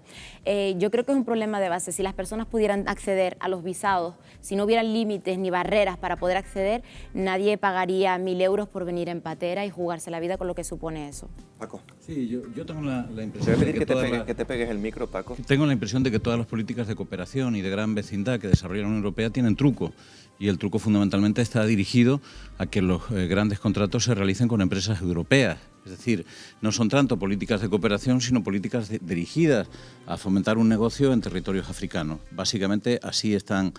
Yo creo que es un problema de base. Si las personas pudieran acceder a los visados, si no hubieran límites ni barreras para poder acceder, nadie pagaría 1.000 euros por venir en patera y jugarse la vida con lo que supone eso. Paco. Sí, yo tengo la impresión Te voy a pedir de que te pegues el micro, Paco. Tengo la impresión de que todas las políticas de cooperación y de gran vecindad que desarrolla la Unión Europea tienen truco. Y el truco fundamentalmente está dirigido a que los grandes contratos se realicen con empresas europeas. Es decir, no son tanto políticas de cooperación, sino políticas dirigidas a fomentar un negocio en territorios africanos. Básicamente así están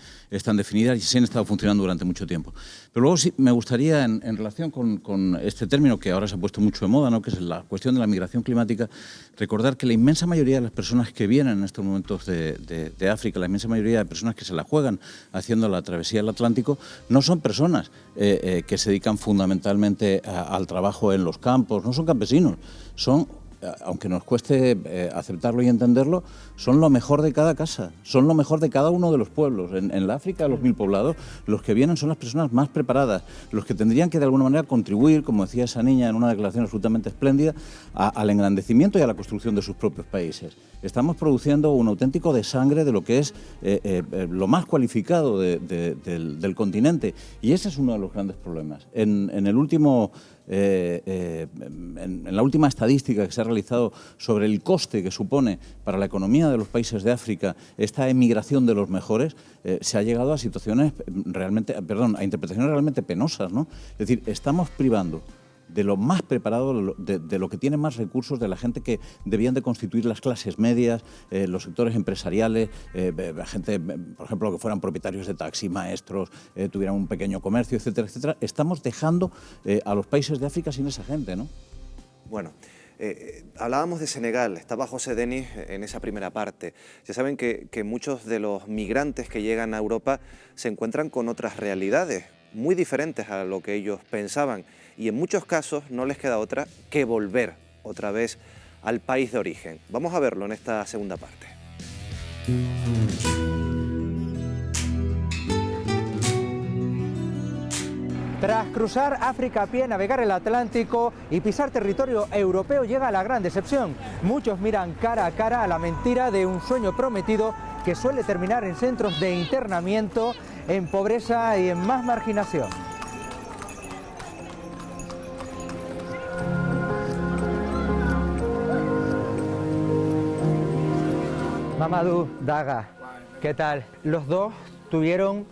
definidas y así han estado funcionando durante mucho tiempo. Pero luego sí me gustaría, en relación con este término que ahora se ha puesto mucho de moda, ¿no?, que es la cuestión de la migración climática, recordar que la inmensa mayoría de las personas que vienen en estos momentos de África, la inmensa mayoría de personas que se la juegan haciendo la travesía del Atlántico, no son personas que se dedican fundamentalmente al trabajo en los campos, no son campesinos, son, aunque nos cueste aceptarlo y entenderlo, son lo mejor de cada casa, son lo mejor de cada uno de los pueblos. En la África de los 1000 poblados, los que vienen son las personas más preparadas, los que tendrían que de alguna manera contribuir, como decía esa niña en una declaración absolutamente espléndida, al engrandecimiento y a la construcción de sus propios países. Estamos produciendo un auténtico desangre de lo que es lo más cualificado del continente, y ese es uno de los grandes problemas. En la última estadística que se ha realizado sobre el coste que supone para la economía de los países de África esta emigración de los mejores, se ha llegado a situaciones a interpretaciones realmente penosas, ¿no? Es decir, estamos privando de lo más preparado, de lo que tiene más recursos, de la gente que debían de constituir las clases medias, los sectores empresariales, gente, por ejemplo, que fueran propietarios de taxi, maestros, tuvieran un pequeño comercio, etcétera, etcétera. Estamos dejando a los países de África sin esa gente, ¿no? Bueno, hablábamos de Senegal, estaba José Denis en esa primera parte. Ya saben que muchos de los migrantes que llegan a Europa se encuentran con otras realidades muy diferentes a lo que ellos pensaban, y en muchos casos no les queda otra que volver otra vez al país de origen. Vamos a verlo en esta segunda parte. Tras cruzar África a pie, navegar el Atlántico y pisar territorio europeo, llega la gran decepción. Muchos miran cara a cara a la mentira de un sueño prometido que suele terminar en centros de internamiento, en pobreza y en más marginación. Mamadou, Daga, ¿qué tal? Los dos tuvieron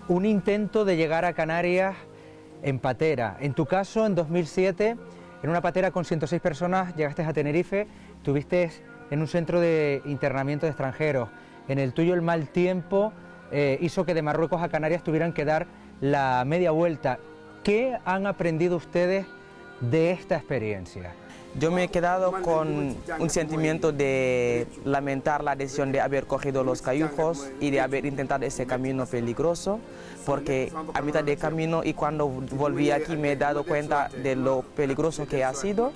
un intento de llegar a Canarias en patera. En tu caso, en 2007, en una patera con 106 personas, llegaste a Tenerife, estuviste en un centro de internamiento de extranjeros. En el tuyo, el mal tiempo hizo que de Marruecos a Canarias tuvieran que dar la media vuelta. ¿Qué han aprendido ustedes de esta experiencia? Yo me he quedado con un sentimiento de lamentar la decisión de haber cogido los cayujos y de haber intentado ese camino peligroso, porque a mitad de camino y cuando volví aquí me he dado cuenta de lo peligroso que ha sido,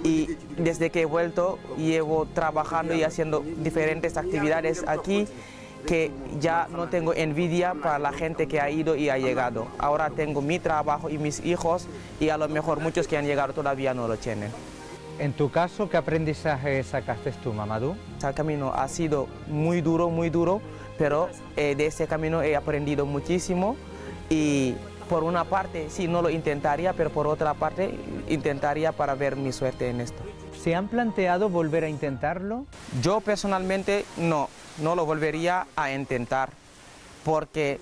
y desde que he vuelto llevo trabajando y haciendo diferentes actividades aquí que ya no tengo envidia para la gente que ha ido y ha llegado. Ahora tengo mi trabajo y mis hijos, y a lo mejor muchos que han llegado todavía no lo tienen. En tu caso, ¿qué aprendizaje sacaste tú, Mamadou? El camino ha sido muy duro, pero de ese camino he aprendido muchísimo, y por una parte sí no lo intentaría, pero por otra parte intentaría para ver mi suerte en esto. ¿Se han planteado volver a intentarlo? Yo personalmente no lo volvería a intentar, porque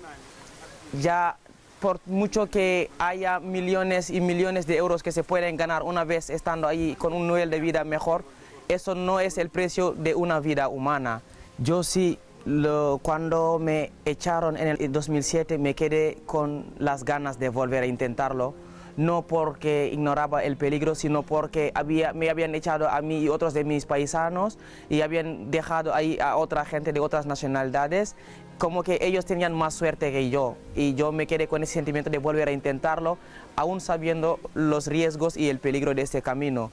ya por mucho que haya millones y millones de euros que se pueden ganar una vez estando ahí con un nivel de vida mejor, eso no es el precio de una vida humana. Yo sí, cuando me echaron en el 2007 me quedé con las ganas de volver a intentarlo, no porque ignoraba el peligro, sino porque me habían echado a mí y otros de mis paisanos y habían dejado ahí a otra gente de otras nacionalidades, como que ellos tenían más suerte que yo, y yo me quedé con ese sentimiento de volver a intentarlo, aún sabiendo los riesgos y el peligro de este camino.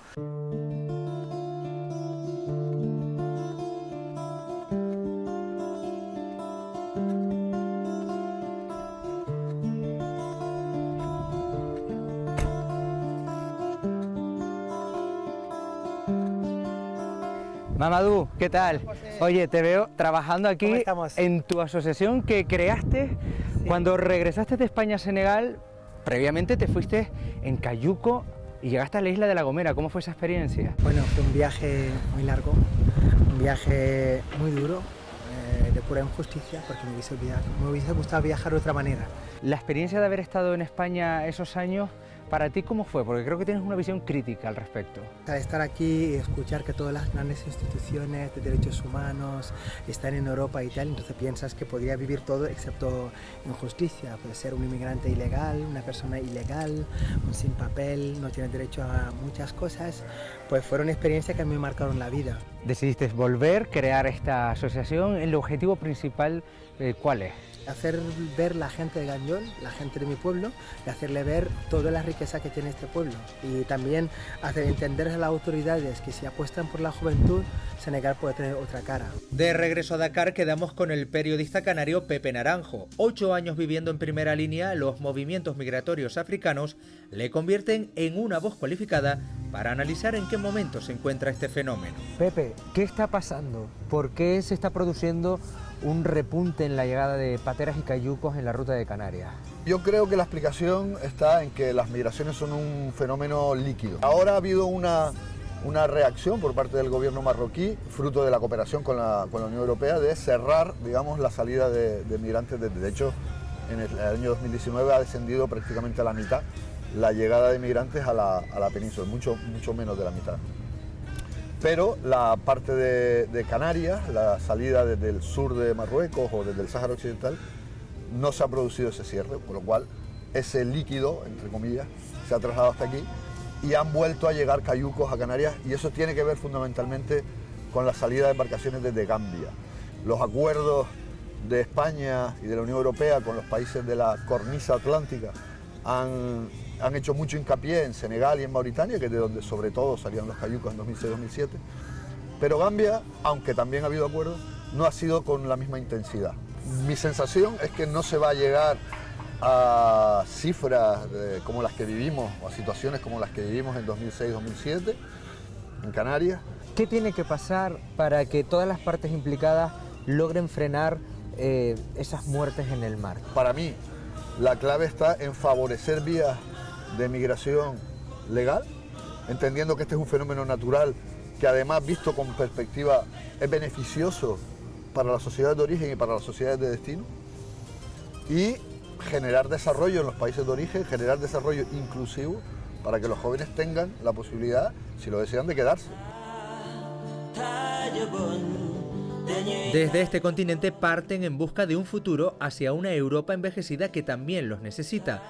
Mamadou, ¿qué tal? Oye, te veo trabajando aquí en tu asociación que creaste cuando regresaste de España a Senegal. Previamente te fuiste en cayuco y llegaste a la isla de La Gomera. ¿Cómo fue esa experiencia? Bueno, fue un viaje muy largo, un viaje muy duro, de pura injusticia, porque me hubiese gustado viajar de otra manera. La experiencia de haber estado en España esos años, ¿para ti cómo fue? Porque creo que tienes una visión crítica al respecto. Estar aquí y escuchar que todas las grandes instituciones de derechos humanos están en Europa y tal, entonces piensas que podría vivir todo excepto injusticia. Puede ser un inmigrante ilegal, una persona ilegal, un sin papel, no tiene derecho a muchas cosas. Pues fueron experiencias que a mí me marcaron la vida. Decidiste volver, crear esta asociación. ¿El objetivo principal cuál es? Hacer ver la gente de Gandiol, la gente de mi pueblo, y hacerle ver toda la riqueza que tiene este pueblo. Y también hacer entender a las autoridades que si apuestan por la juventud, Senegal puede tener otra cara. De regreso a Dakar quedamos con el periodista canario Pepe Naranjo. 8 años viviendo en primera línea, los movimientos migratorios africanos le convierten en una voz cualificada para analizar en qué momento se encuentra este fenómeno. Pepe, ¿qué está pasando? ¿Por qué se está produciendo un repunte en la llegada de pateras y cayucos en la ruta de Canarias? Yo creo que la explicación está en que las migraciones son un fenómeno líquido. Ahora ha habido una reacción por parte del gobierno marroquí, fruto de la cooperación con la Unión Europea, de cerrar, digamos, la salida de migrantes. De hecho, en el año 2019 ha descendido prácticamente a la mitad la llegada de migrantes a la península, mucho menos de la mitad. Pero la parte de Canarias, la salida desde el sur de Marruecos o desde el Sáhara Occidental, no se ha producido ese cierre, por lo cual ese líquido, entre comillas, se ha trasladado hasta aquí y han vuelto a llegar cayucos a Canarias, y eso tiene que ver fundamentalmente con la salida de embarcaciones desde Gambia. Los acuerdos de España y de la Unión Europea con los países de la cornisa atlántica han hecho mucho hincapié en Senegal y en Mauritania, que es de donde sobre todo salían los cayucos en 2006-2007, pero Gambia, aunque también ha habido acuerdos, no ha sido con la misma intensidad. Mi sensación es que no se va a llegar a cifras como las que vivimos, o a situaciones como las que vivimos en 2006-2007 en Canarias. ¿Qué tiene que pasar para que todas las partes implicadas logren frenar esas muertes en el mar? Para mí, la clave está en favorecer vías de migración legal, entendiendo que este es un fenómeno natural que además, visto con perspectiva, es beneficioso para las sociedades de origen y para las sociedades de destino, y generar desarrollo en los países de origen, generar desarrollo inclusivo para que los jóvenes tengan la posibilidad, si lo desean, de quedarse. Desde este continente parten en busca de un futuro hacia una Europa envejecida que también los necesita.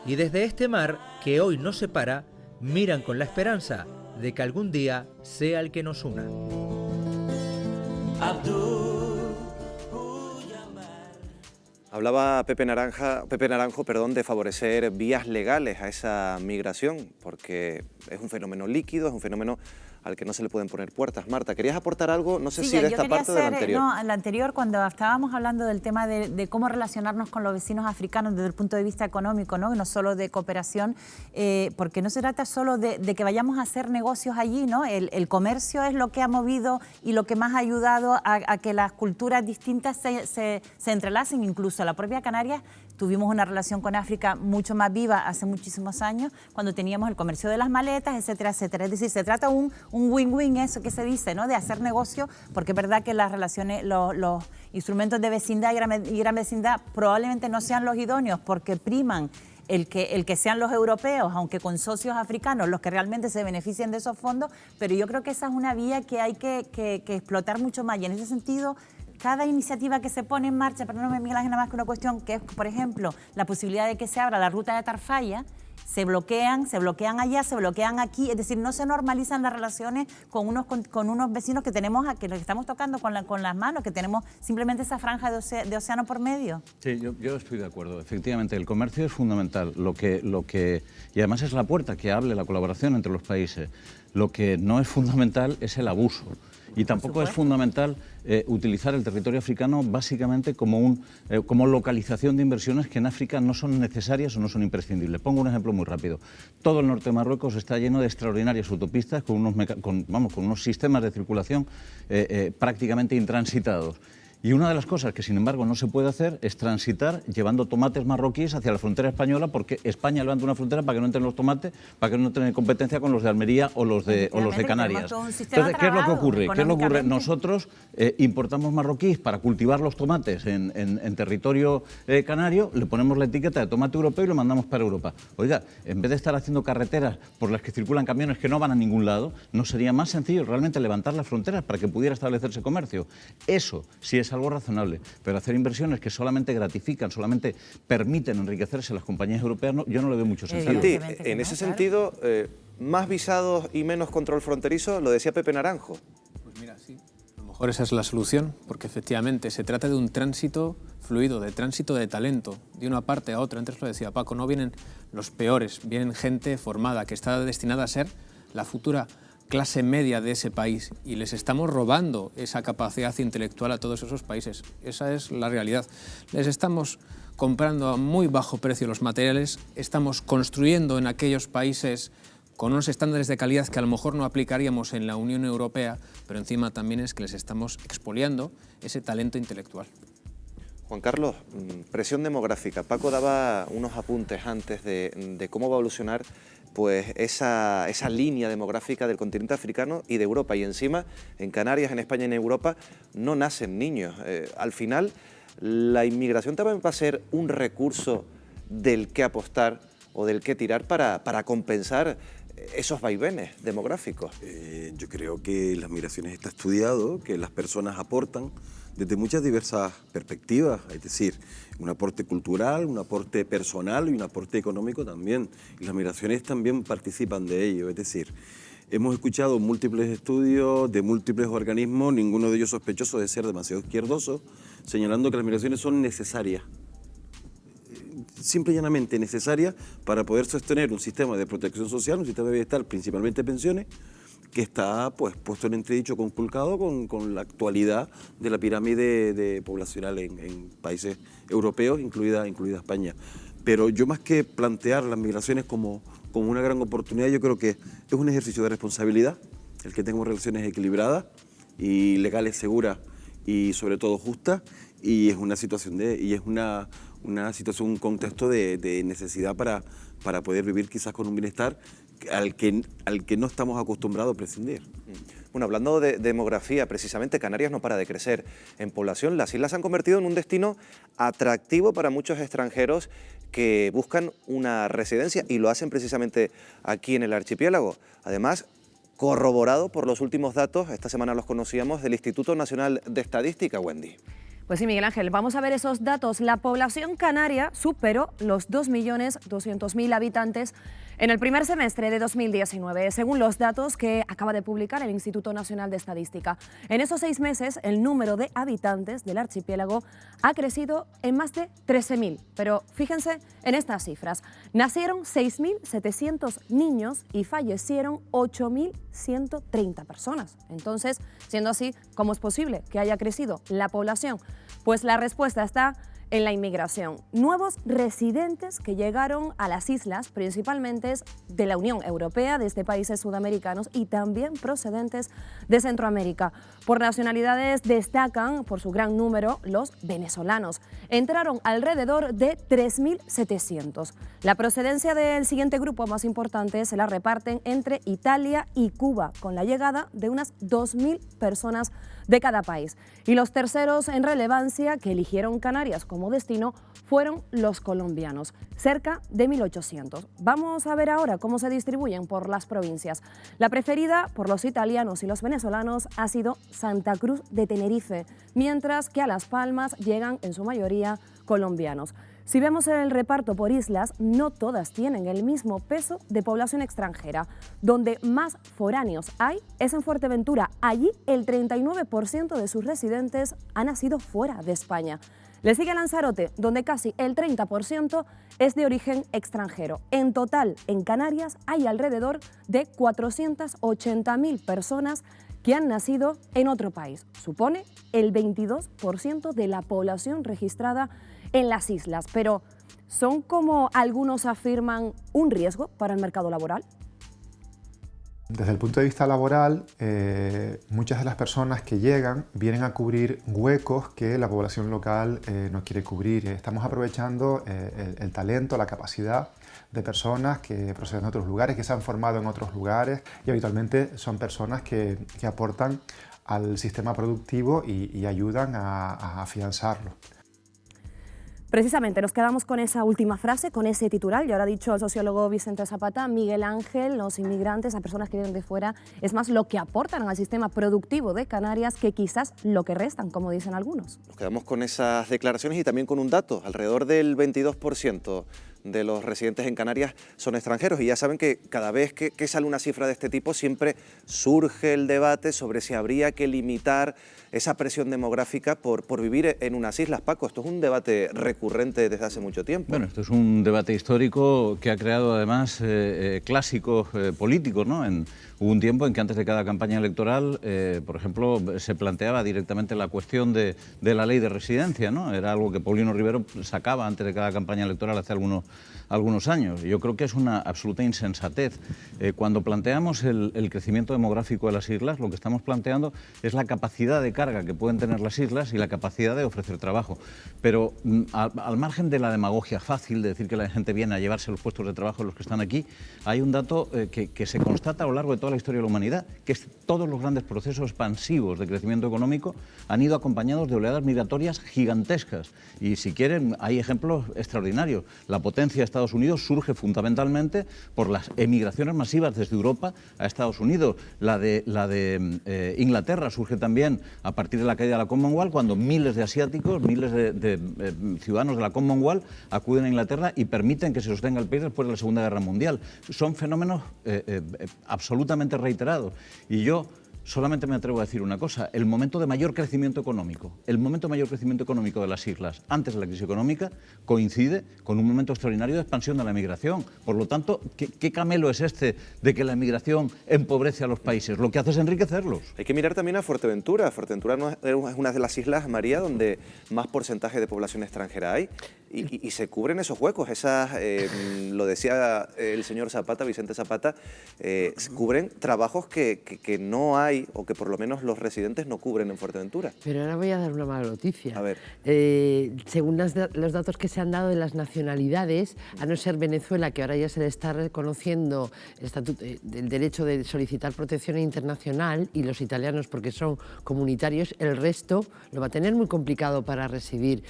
Y desde este mar, que hoy nos separa, miran con la esperanza de que algún día sea el que nos una. Hablaba Pepe Naranjo, de favorecer vías legales a esa migración, porque es un fenómeno líquido, es un fenómeno al que no se le pueden poner puertas. Marta, ¿querías aportar algo? No sé si de esta parte o de la anterior. No, en la anterior, cuando estábamos hablando del tema de cómo relacionarnos con los vecinos africanos desde el punto de vista económico, no solo de cooperación, porque no se trata solo de que vayamos a hacer negocios allí, ¿no? El comercio es lo que ha movido y lo que más ha ayudado a que las culturas distintas se entrelacen. Incluso la propia Canarias tuvimos una relación con África mucho más viva hace muchísimos años, cuando teníamos el comercio de las maletas, etcétera, etcétera. Es decir, se trata un win-win, eso que se dice, ¿no? De hacer negocio, porque es verdad que las relaciones, los instrumentos de vecindad y gran vecindad probablemente no sean los idóneos, porque priman el que sean los europeos, aunque con socios africanos, los que realmente se beneficien de esos fondos, pero yo creo que esa es una vía que hay que explotar mucho más, y en ese sentido, cada iniciativa que se pone en marcha, pero no me Miguel Ángel, nada más que una cuestión, que es, por ejemplo, la posibilidad de que se abra la ruta de Tarfaya, se bloquean allá, se bloquean aquí, es decir, no se normalizan las relaciones con unos vecinos que tenemos, que los estamos tocando con las manos, que tenemos simplemente esa franja de océano por medio. Sí, yo estoy de acuerdo. Efectivamente, el comercio es fundamental, y además es la puerta que abre la colaboración entre los países. Lo que no es fundamental es el abuso. Y tampoco es fundamental utilizar el territorio africano básicamente como localización de inversiones que en África no son necesarias o no son imprescindibles. Pongo un ejemplo muy rápido. Todo el norte de Marruecos está lleno de extraordinarias autopistas con unos sistemas de circulación prácticamente intransitados. Y una de las cosas que, sin embargo, no se puede hacer es transitar llevando tomates marroquíes hacia la frontera española, porque España levanta una frontera para que no entren los tomates, para que no entren en competencia con los de Almería o los de Canarias. Entonces, ¿qué es lo que ocurre? Nosotros importamos marroquíes para cultivar los tomates en territorio canario, le ponemos la etiqueta de tomate europeo y lo mandamos para Europa. Oiga, en vez de estar haciendo carreteras por las que circulan camiones que no van a ningún lado, ¿no sería más sencillo realmente levantar las fronteras para que pudiera establecerse comercio? Eso sí es algo razonable, pero hacer inversiones que solamente gratifican, solamente permiten enriquecerse las compañías europeas, yo no le veo mucho sentido. Santi, en ese sentido, más visados y menos control fronterizo, lo decía Pepe Naranjo. Pues mira, sí, a lo mejor esa es la solución, porque efectivamente se trata de un tránsito fluido, de tránsito de talento, de una parte a otra. Antes lo decía Paco, no vienen los peores, vienen gente formada, que está destinada a ser la futura clase media de ese país, y les estamos robando esa capacidad intelectual a todos esos países. Esa es la realidad. Les estamos comprando a muy bajo precio los materiales, estamos construyendo en aquellos países con unos estándares de calidad que a lo mejor no aplicaríamos en la Unión Europea, pero encima también es que les estamos expoliando ese talento intelectual. Juan Carlos, presión demográfica. Paco daba unos apuntes antes de cómo va a evolucionar pues esa línea demográfica del continente africano y de Europa. Y encima, en Canarias, en España y en Europa, no nacen niños. Al final, la inmigración también va a ser un recurso del que apostar o del que tirar para compensar esos vaivenes demográficos. Yo creo que las migraciones está estudiado, que las personas aportan desde muchas diversas perspectivas, es decir, un aporte cultural, un aporte personal y un aporte económico también. Y las migraciones también participan de ello, es decir, hemos escuchado múltiples estudios de múltiples organismos, ninguno de ellos sospechoso de ser demasiado izquierdoso, señalando que las migraciones son necesarias, simple y llanamente necesarias para poder sostener un sistema de protección social, un sistema de bienestar, principalmente pensiones, que está pues puesto en entredicho, conculcado con la actualidad de la pirámide poblacional en países europeos, incluida España. Pero yo, más que plantear las migraciones como una gran oportunidad, yo creo que es un ejercicio de responsabilidad, el que tengamos relaciones equilibradas y legales, seguras y sobre todo justas, y es una situación un contexto de necesidad para poder vivir quizás con un bienestar al que no estamos acostumbrados a prescindir. Bueno, hablando de demografía, precisamente Canarias no para de crecer en población. Las islas se han convertido en un destino atractivo para muchos extranjeros que buscan una residencia, y lo hacen precisamente aquí en el archipiélago. Además, corroborado por los últimos datos, esta semana los conocíamos, del Instituto Nacional de Estadística, Wendy. Pues sí, Miguel Ángel, vamos a ver esos datos. La población canaria superó los 2.200.000 habitantes en el primer semestre de 2019, según los datos que acaba de publicar el Instituto Nacional de Estadística. En esos 6 meses, el número de habitantes del archipiélago ha crecido en más de 13.000. Pero fíjense en estas cifras. Nacieron 6.700 niños y fallecieron 8.130 personas. Entonces, siendo así, ¿cómo es posible que haya crecido la población? Pues la respuesta está en la inmigración. Nuevos residentes que llegaron a las islas, principalmente de la Unión Europea, desde países sudamericanos y también procedentes de Centroamérica. Por nacionalidades destacan, por su gran número, los venezolanos. Entraron alrededor de 3.700. La procedencia del siguiente grupo más importante se la reparten entre Italia y Cuba, con la llegada de unas 2.000 personas de cada país. Y los terceros en relevancia que eligieron Canarias como destino fueron los colombianos, cerca de 1.800. Vamos a ver ahora cómo se distribuyen por las provincias. La preferida por los italianos y los venezolanos ha sido Santa Cruz de Tenerife, mientras que a Las Palmas llegan en su mayoría colombianos. Si vemos el reparto por islas, no todas tienen el mismo peso de población extranjera. Donde más foráneos hay es en Fuerteventura. Allí el 39% de sus residentes han nacido fuera de España. Le sigue Lanzarote, donde casi el 30% es de origen extranjero. En total, en Canarias hay alrededor de 480.000 personas que han nacido en otro país. Supone el 22% de la población registrada en las islas. Pero, ¿son, como algunos afirman, un riesgo para el mercado laboral? Desde el punto de vista laboral, muchas de las personas que llegan vienen a cubrir huecos que la población local no quiere cubrir. Estamos aprovechando el talento, la capacidad de personas que proceden de otros lugares, que se han formado en otros lugares, y habitualmente son personas que aportan al sistema productivo y ayudan a afianzarlo. Precisamente nos quedamos con esa última frase, con ese titular. Y ahora ha dicho el sociólogo Vicente Zapata, Miguel Ángel, los inmigrantes, las personas que vienen de fuera, es más lo que aportan al sistema productivo de Canarias que quizás lo que restan, como dicen algunos. Nos quedamos con esas declaraciones y también con un dato. Alrededor del 22% de los residentes en Canarias son extranjeros, y ya saben que cada vez que sale una cifra de este tipo siempre surge el debate sobre si habría que limitar esa presión demográfica por vivir en unas islas. Paco, esto es un debate recurrente desde hace mucho tiempo. Bueno, esto es un debate histórico que ha creado además clásicos políticos, ¿no? Hubo un tiempo en que antes de cada campaña electoral, por ejemplo, se planteaba directamente la cuestión de la ley de residencia, ¿no? Era algo que Paulino Rivero sacaba antes de cada campaña electoral hace algunos años. Yo creo que es una absoluta insensatez. Cuando planteamos el crecimiento demográfico de las islas, lo que estamos planteando es la capacidad de carga que pueden tener las islas y la capacidad de ofrecer trabajo. Pero al margen de la demagogia fácil de decir que la gente viene a llevarse los puestos de trabajo de los que están aquí, hay un dato que se constata a lo largo de toda la historia de la humanidad, que es todos los grandes procesos expansivos de crecimiento económico han ido acompañados de oleadas migratorias gigantescas. Y si quieren, hay ejemplos extraordinarios. La potencia de Estados Unidos surge fundamentalmente por las emigraciones masivas desde Europa a Estados Unidos. La de Inglaterra surge también a partir de la caída de la Commonwealth, cuando miles de asiáticos, miles de ciudadanos de la Commonwealth acuden a Inglaterra y permiten que se sostenga el país después de la Segunda Guerra Mundial. Son fenómenos absolutamente reiterados. Y yo solamente me atrevo a decir una cosa: el momento de mayor crecimiento económico, de las islas antes de la crisis económica coincide con un momento extraordinario de expansión de la emigración. Por lo tanto, ¿qué camelo es este de que la emigración empobrece a los países? Lo que hace es enriquecerlos. Hay que mirar también a Fuerteventura. Fuerteventura es una de las islas, María, donde más porcentaje de población extranjera hay. Y se cubren esos huecos, lo decía el señor Zapata, Vicente Zapata, se cubren trabajos que no hay, o que por lo menos los residentes no cubren en Fuerteventura. Pero ahora voy a dar una mala noticia. A ver. Según los datos que se han dado de las nacionalidades, a no ser Venezuela, que ahora ya se le está reconociendo el derecho de solicitar protección internacional, y los italianos porque son comunitarios, el resto lo va a tener muy complicado para recibir.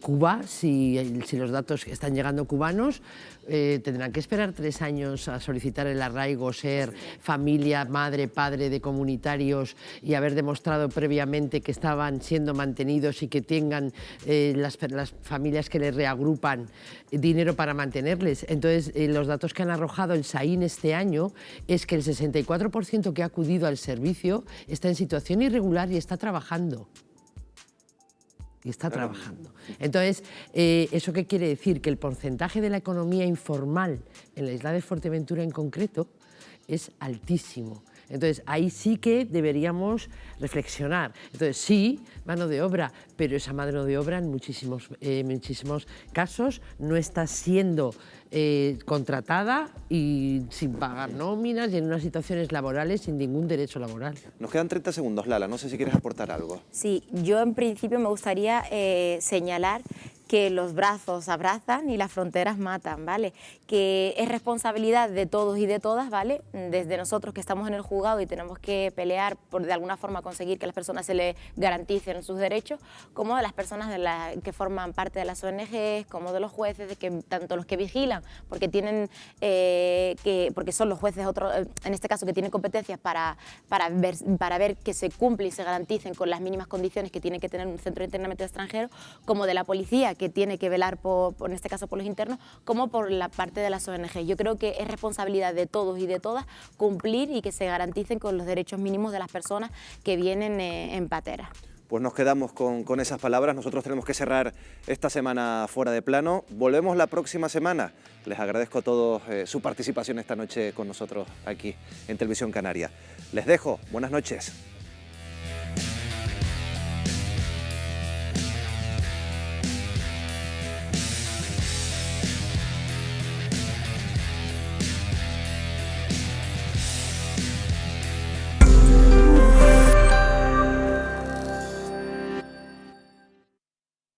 Cuba, si los datos están llegando cubanos, tendrán que esperar 3 años a solicitar el arraigo, ser familia, madre, padre de comunitarios y haber demostrado previamente que estaban siendo mantenidos y que tengan las familias que les reagrupan dinero para mantenerles. Entonces, los datos que han arrojado el SAIN este año es que el 64% que ha acudido al servicio está en situación irregular y está trabajando. Entonces, ¿eso qué quiere decir? Que el porcentaje de la economía informal en la isla de Fuerteventura en concreto es altísimo. Entonces, ahí sí que deberíamos reflexionar. Entonces, sí, mano de obra, pero esa mano de obra en muchísimos casos no está siendo contratada y sin pagar nóminas y en unas situaciones laborales sin ningún derecho laboral. Nos quedan 30 segundos, Lala, no sé si quieres aportar algo. Sí, yo en principio me gustaría señalar que los brazos abrazan y las fronteras matan, ¿vale? Que es responsabilidad de todos y de todas, ¿vale? Desde nosotros que estamos en el juzgado y tenemos que pelear por de alguna forma conseguir que a las personas se les garanticen sus derechos, como de las personas que forman parte de las ONGs, como de los jueces, de que tanto los que vigilan, porque tienen porque son los jueces en este caso que tienen competencias para ver que se cumplen y se garanticen con las mínimas condiciones que tiene que tener un centro de internamiento extranjero, como de la policía, que tiene que velar en este caso por los internos, como por la parte de las ONG. Yo creo que es responsabilidad de todos y de todas cumplir y que se garanticen con los derechos mínimos de las personas que vienen en patera. Pues nos quedamos con esas palabras. Nosotros tenemos que cerrar esta semana Fuera de Plano. Volvemos la próxima semana. Les agradezco a todos su participación esta noche con nosotros aquí en Televisión Canaria. Les dejo. Buenas noches.